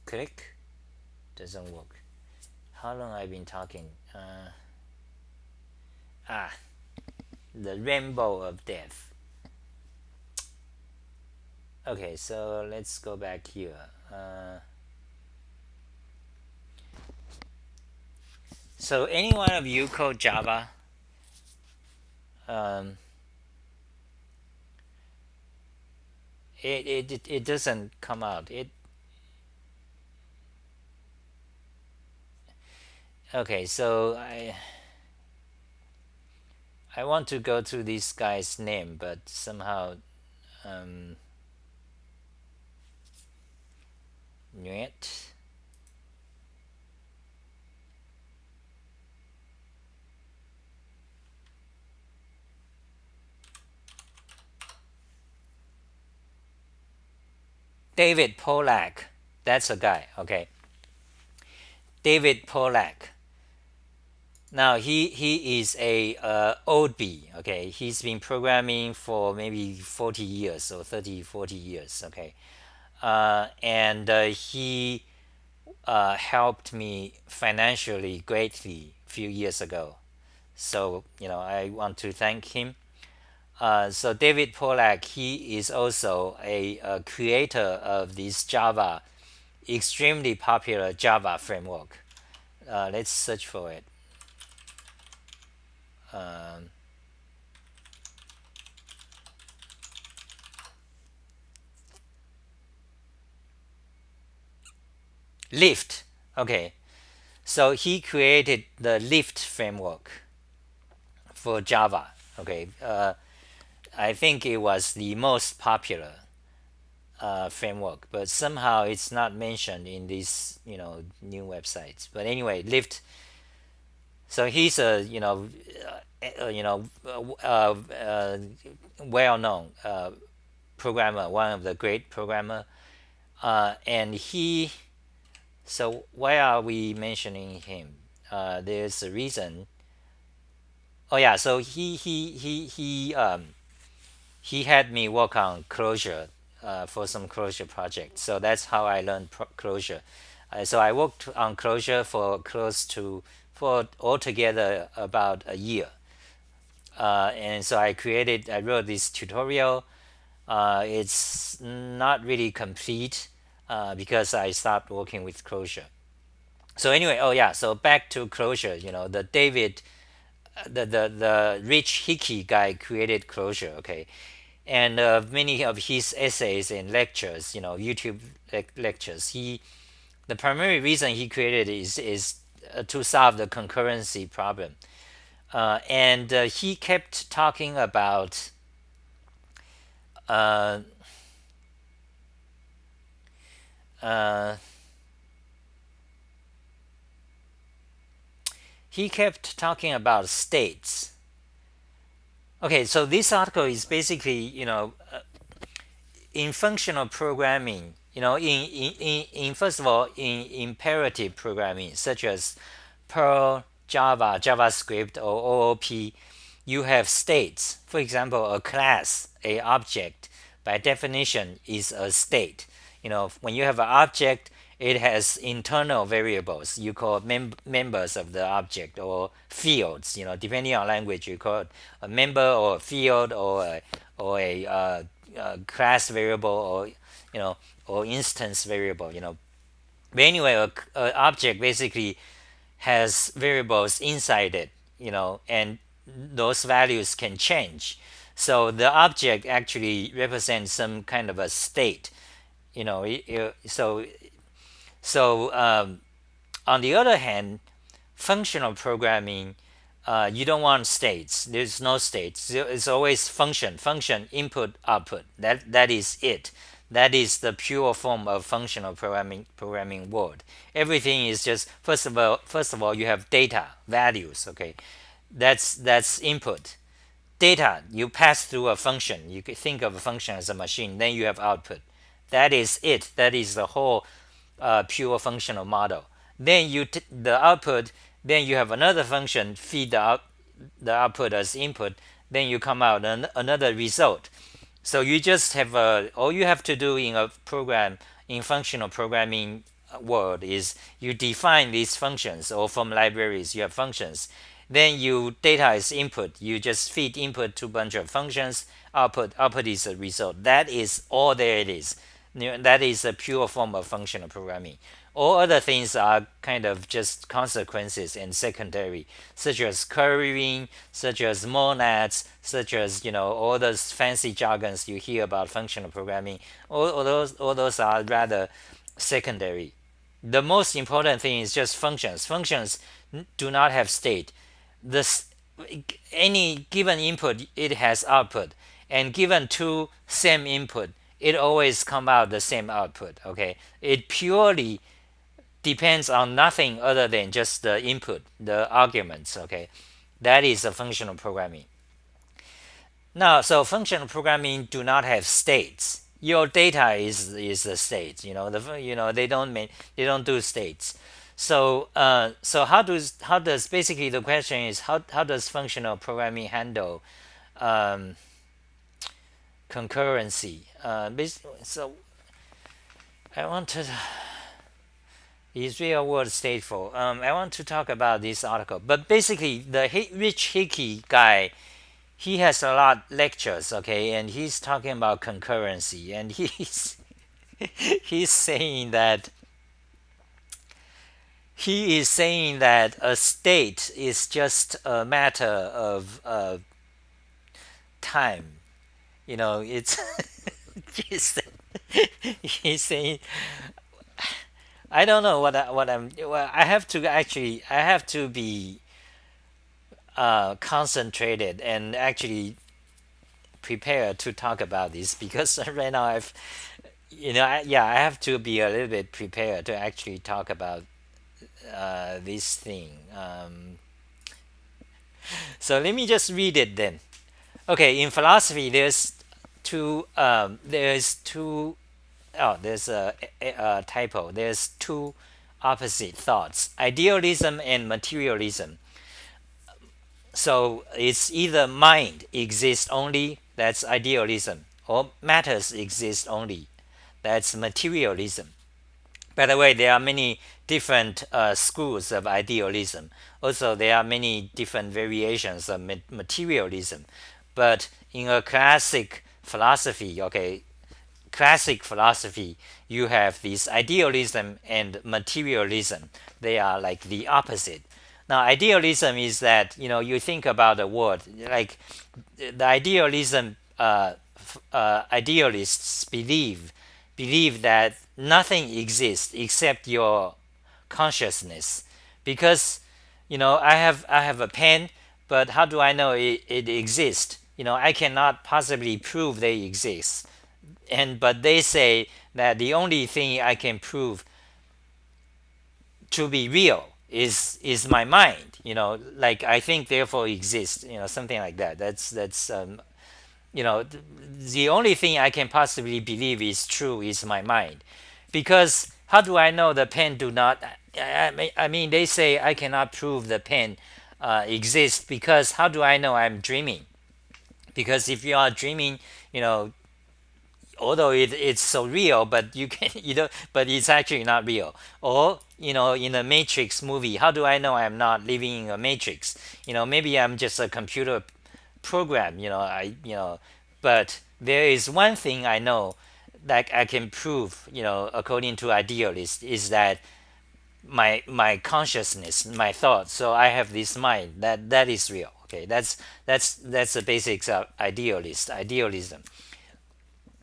Click. Doesn't work. How long I've been talking? The rainbow of death. Okay, so let's go back here. So any one of you code Java? It doesn't come out. Okay, so I want to go to this guy's name, but somehow Nuet. David Pollak. That's a guy. Okay. David Pollak. Now he is a old bee. Okay, he's been programming for maybe 40 years or 30, 40 years. Okay, and he helped me financially greatly a few years ago. So I want to thank him. So David Pollak, he is also a creator of this Java, extremely popular Java framework. Let's search for it. Um, Lift. Okay, so he created the Lift framework for Java. Okay, I think it was the most popular framework, but somehow it's not mentioned in these new websites. But anyway, Lift. So he's a well known programmer, one of the great programmer, and he. So why are we mentioning him? There's a reason. Oh yeah, so he had me work on Clojure for some Clojure project. So that's how I learned Clojure. So I worked on Clojure for altogether about a year. And so I wrote this tutorial. It's not really complete because I stopped working with Clojure. So anyway, oh yeah, so back to Clojure. The David, the Rich Hickey guy created Clojure. Okay, and many of his essays and lectures, YouTube lectures, the primary reason he created is to solve the concurrency problem, and he kept talking about uh, uh, he kept talking about states. Okay, so this article is basically, in functional programming, in first of all, in imperative programming, such as Perl, Java, JavaScript, or OOP, you have states. For example, a class, a object, by definition, is a state. When you have an object, it has internal variables. You call members of the object or fields. Depending on language, you call it a member or a field or a class variable or or instance variable. But anyway, a object basically has variables inside it. And those values can change. So the object actually represents some kind of a state. So on the other hand, functional programming, you don't want states. There's no states. It's always function, input, output. That is it. That is the pure form of functional programming word. Everything is just first of all you have data values. Okay, that's input. Data you pass through a function. You could think of a function as a machine. Then you have output. That is it. That is the whole pure functional model. Then the output. Then you have another function feed the output as input. Then you come out another result. So you just have all you have to do in a program in functional programming world is you define these functions, or from libraries you have functions. Then you data is input. You just feed input to a bunch of functions. Output is a result. That is all there it is. That is a pure form of functional programming. All other things are kind of just consequences and secondary, such as currying, such as monads, such as all those fancy jargons you hear about functional programming. All those are rather secondary. The most important thing is just functions. Functions do not have state. This any given input it has output, and given two same input it always come out the same output. Okay, it purely depends on nothing other than just the input, the arguments. Okay, that is a functional programming. Now, so functional programming do not have states. Your data is the state. They don't do states. So how does basically the question is how does functional programming handle um, concurrency? So I want to Is real world stateful? I want to talk about this article, but basically, the Rich Hickey guy, he has a lot lectures, okay, and he's talking about concurrency, and he's saying that he is saying that a state is just a matter of time. It's he's, he's saying I don't know what I'm. Well, I have to be concentrated and actually prepared to talk about this because right now I have to be a little bit prepared to actually talk about this thing. So let me just read it then. Okay, in philosophy, there's two. Oh, there's a typo. There's two opposite thoughts: idealism and materialism. So it's either mind exists only, that's idealism, or matters exist only, that's materialism. By the way, there are many different schools of idealism. Also, there are many different variations of materialism. But in a classic philosophy, you have this idealism and materialism. They are like the opposite. Now, idealism is that you think about the world like the idealists believe that nothing exists except your consciousness, because I have a pen, but how do I know it exists? I cannot possibly prove they exist, but they say that the only thing I can prove to be real is my mind. Like I think therefore exists. Something like that. That's the only thing I can possibly believe is true is my mind, because how do I know the pen do not? I mean, they say I cannot prove the pen exists, because how do I know I'm dreaming? Because if you are dreaming, although it's so real, but you can but it's actually not real. Or in a Matrix movie, how do I know I'm not living in a Matrix? Maybe I'm just a computer program. But there is one thing I know that I can prove, according to idealists, is that my consciousness, my thoughts. So I have this mind that is real. Okay, that's the basics of idealism.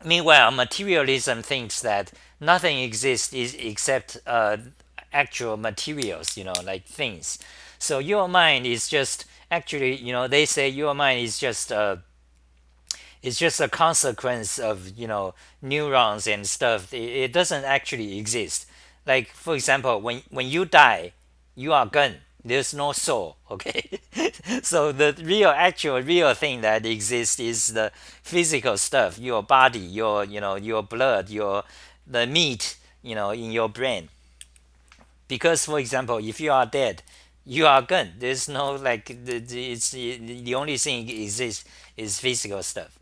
Meanwhile, materialism thinks that nothing exists except actual materials, like things. So your mind is just actually, they say your mind is just it's just a consequence of neurons and stuff. It doesn't actually exist. Like for example, when you die, you are gone. There's no soul. Okay, so the real thing that exists is the physical stuff, your body, your blood, the meat, in your brain. Because for example, if you are dead, you are gone. There's no like it's the only thing exists is physical stuff.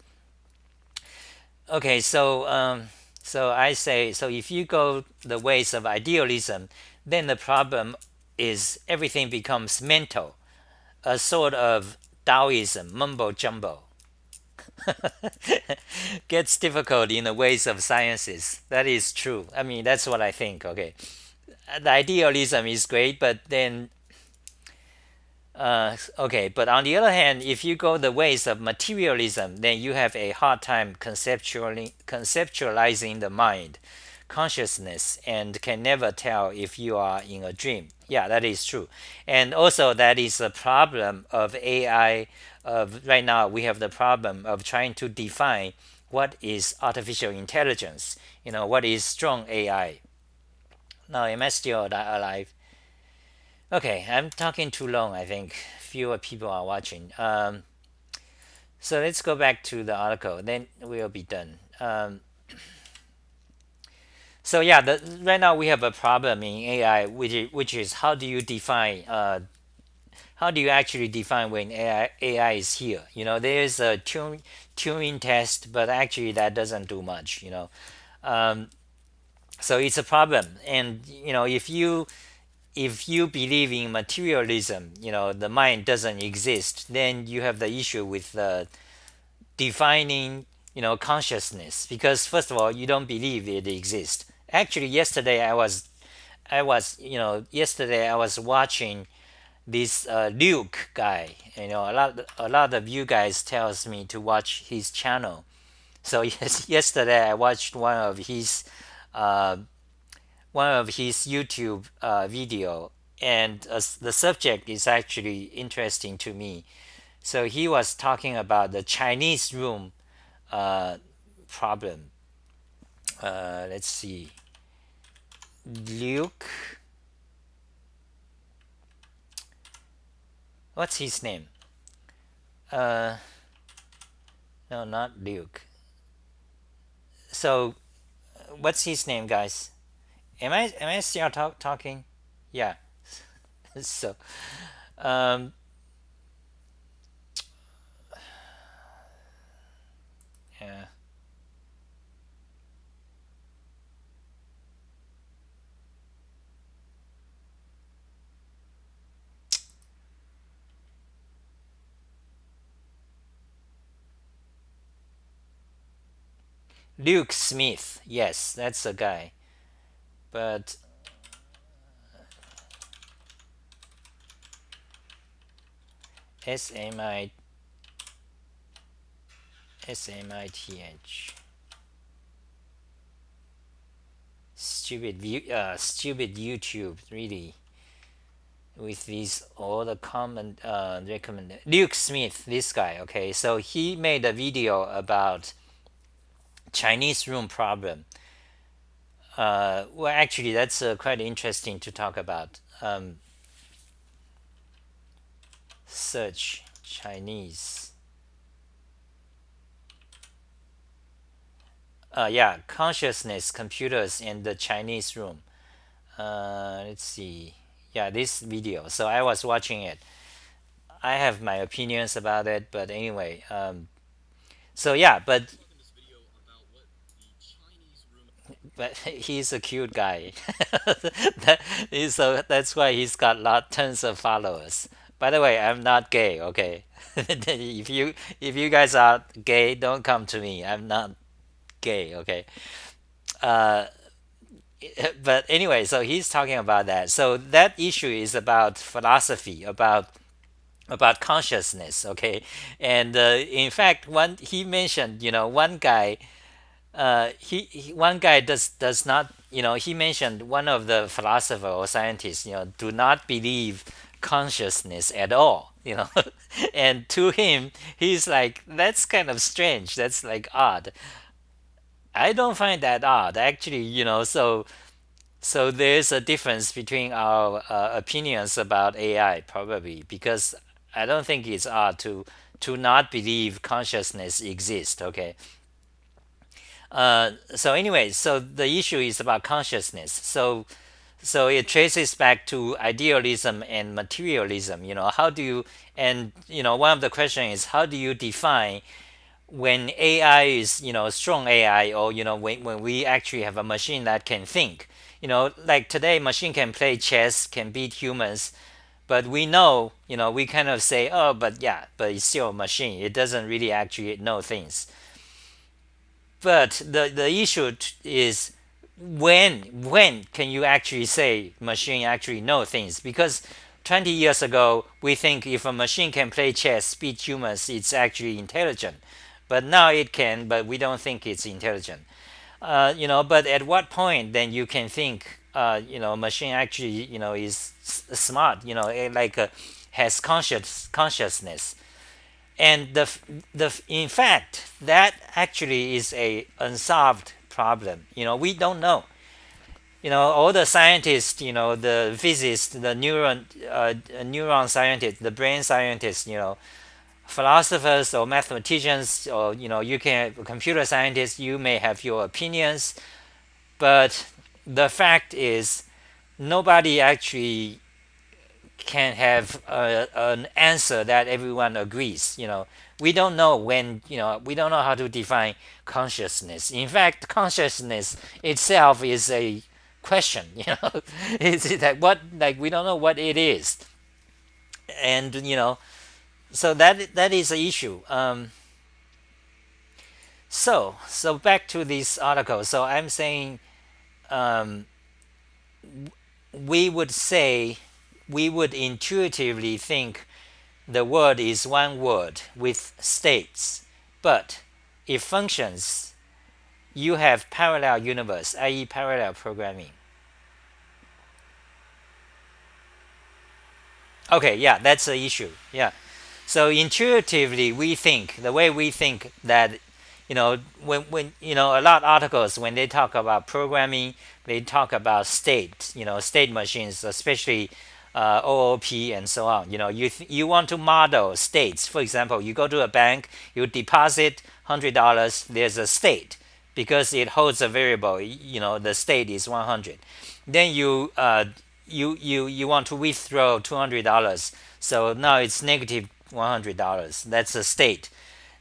Okay, so I say, so if you go the ways of idealism, then the problem is everything becomes mental, a sort of Taoism, mumbo jumbo. Gets difficult in the ways of sciences. That is true. I mean, that's what I think. Okay, the idealism is great, but then okay, but on the other hand, if you go the ways of materialism, then you have a hard time conceptualizing the mind, consciousness, and can never tell if you are in a dream. Yeah, that is true. And also, that is a problem of AI. Of right now, we have the problem of trying to define what is artificial intelligence. What is strong AI. Now, am I still alive? Okay, I'm talking too long. I think fewer people are watching. So let's go back to the article. Then we'll be done. So yeah, right now we have a problem in AI, which is how do you define? How do you actually define when AI is here? There's a Turing test, but actually that doesn't do much. So it's a problem. And if you believe in materialism, the mind doesn't exist, then you have the issue with defining consciousness, because first of all you don't believe it exists. Actually, yesterday I was watching this Luke guy. A lot of you guys tells me to watch his channel. So yes, yesterday I watched uh, one of his YouTube video, and the subject is actually interesting to me. So he was talking about the Chinese room uh, problem. Let's see, Luke, what's his name? Uh, no, not Luke. So what's his name, guys? Am I still talking? Yeah. So um, yeah. Luke Smith. Yes, that's the guy. But S M I SMITH. Stupid YouTube, really, with these all the common recommend. Luke Smith, this guy. Okay, so he made a video about Chinese room problem. Well, actually, that's quite interesting to talk about. Search Chinese. Yeah, consciousness, computers, and the Chinese room. Let's see. Yeah, this video. So I was watching it. I have my opinions about it, but anyway. So yeah, but he's a cute guy. So that's why he's got tons of followers. By the way, I'm not gay. Okay, if you guys are gay, don't come to me. I'm not gay. Okay. Uh, but anyway, so he's talking about that. So that issue is about philosophy, about consciousness. Okay, and in fact, one he mentioned, one guy one guy does not, he mentioned one of the philosopher or scientists, do not believe consciousness at all, and to him he's like, that's kind of strange, that's like odd. I don't find that odd, actually. So there's a difference between our opinions about AI, probably, because I don't think it's odd to not believe consciousness exists. Okay. So anyway, so the issue is about consciousness. So it traces back to idealism and materialism. How do you, and one of the questions is, how do you define when AI is, strong AI, or when we actually have a machine that can think. Like today, machine can play chess, can beat humans, but we know, we kind of say, oh, but yeah, but it's still a machine, it doesn't really actually know things. But the issue is, when can you actually say machine actually know things? Because 20 years ago we think if a machine can play chess, beat humans, it's actually intelligent. But now it can, but we don't think it's intelligent. But at what point then you can think, machine actually, is smart, like has consciousness. And in fact, that actually is a unsolved problem. We don't know. All the scientists, the physicists, the neuron scientists, the brain scientists, philosophers or mathematicians, or you can computer scientists, you may have your opinions, but the fact is nobody actually can have an answer that everyone agrees. we don't know when, we don't know how to define consciousness. In fact, consciousness itself is a question. Is it that what, like, we don't know what it is. And so that is the issue. So back to this article. So I'm saying, um, we would say, we would intuitively think the word is one word with states, but if functions, you have parallel universe, i.e. parallel programming. Okay, yeah, that's the issue. Yeah. So intuitively, we think the way we think that, when a lot of articles, when they talk about programming, they talk about state, state machines, especially OOP and so on. You want to model states. For example, you go to a bank, you deposit $100. There's a state because it holds a variable. The state is 100. Then you want to withdraw $200. So now it's negative $100. That's a state.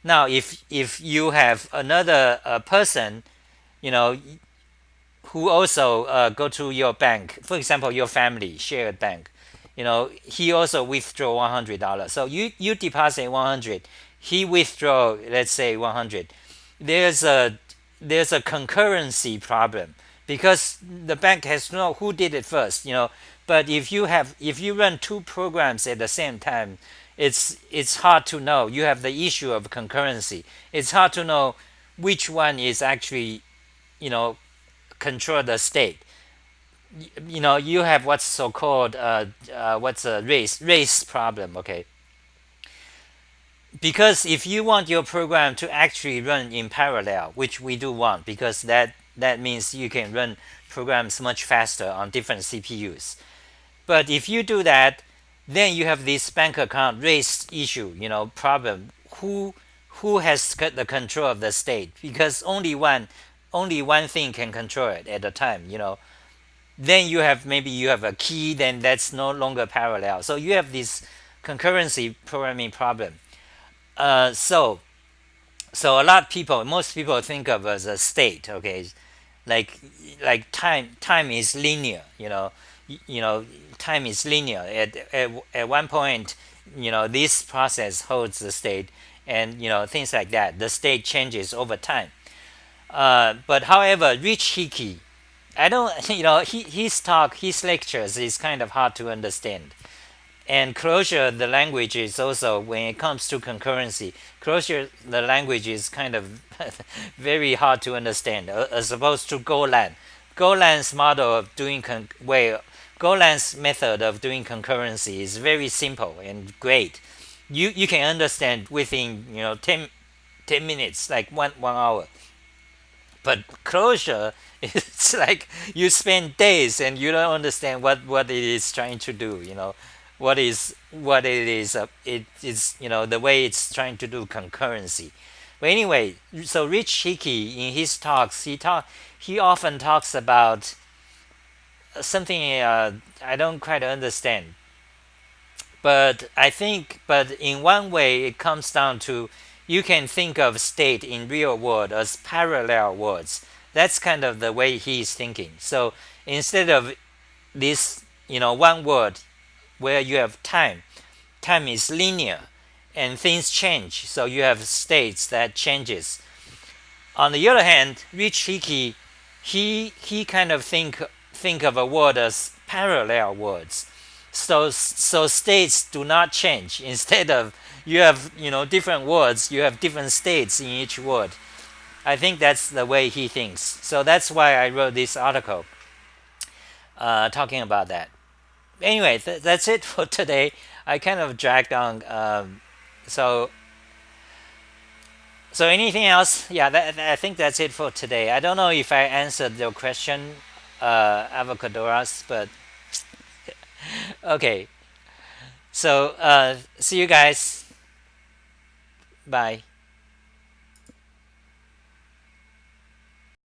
Now, if you have another person, you know, who also go to your bank, for example, your family share a bank, he also withdraw $100. So you deposit 100, he withdraw, let's say, 100. There's a concurrency problem because the bank has to know who did it first. But if you run two programs at the same time, it's hard to know. You have the issue of concurrency. It's hard to know which one is actually, control the state. You have what's so-called what's a race problem. Okay, because if you want your program to actually run in parallel, which we do want, because that means you can run programs much faster on different CPUs. But if you do that, then you have this bank account race issue, problem. Who has got the control of the state? Because only one thing can control it at a time. Then maybe you have a key, then that's no longer parallel. So you have this concurrency programming problem. So a lot of people, most people think of as a state. Okay, like time is linear. Time is linear. At one point, this process holds the state, and things like that. The state changes over time. But however, Rich Hickey, I don't, his lectures is kind of hard to understand. And clojure, the language, is also, when it comes to concurrency, clojure, the language is kind of very hard to understand, as opposed to Golang. Golang's model of doing Golang's method of doing concurrency is very simple and great. You can understand within 10 minutes, like one hour. But clojure, it's like you spend days and you don't understand what it is trying to do. What it is. It is the way it's trying to do concurrency. But anyway, so Rich Hickey, in his talks, he often talks about something I don't quite understand. But in one way, it comes down to, you can think of state in real world as parallel words. That's kind of the way he's thinking. So instead of this, one word where you have time is linear and things change. So you have states that changes. On the other hand, Rich Hickey, he kind of think of a word as parallel words. So states do not change. Instead of, you have different words, you have different states in each word. I think that's the way he thinks. So that's why I wrote this article talking about that. Anyway, that's it for today. I kind of dragged on. So anything else? Yeah, I think that's it for today. I don't know if I answered your question, Avocadoras, but okay. So see you guys. Bye.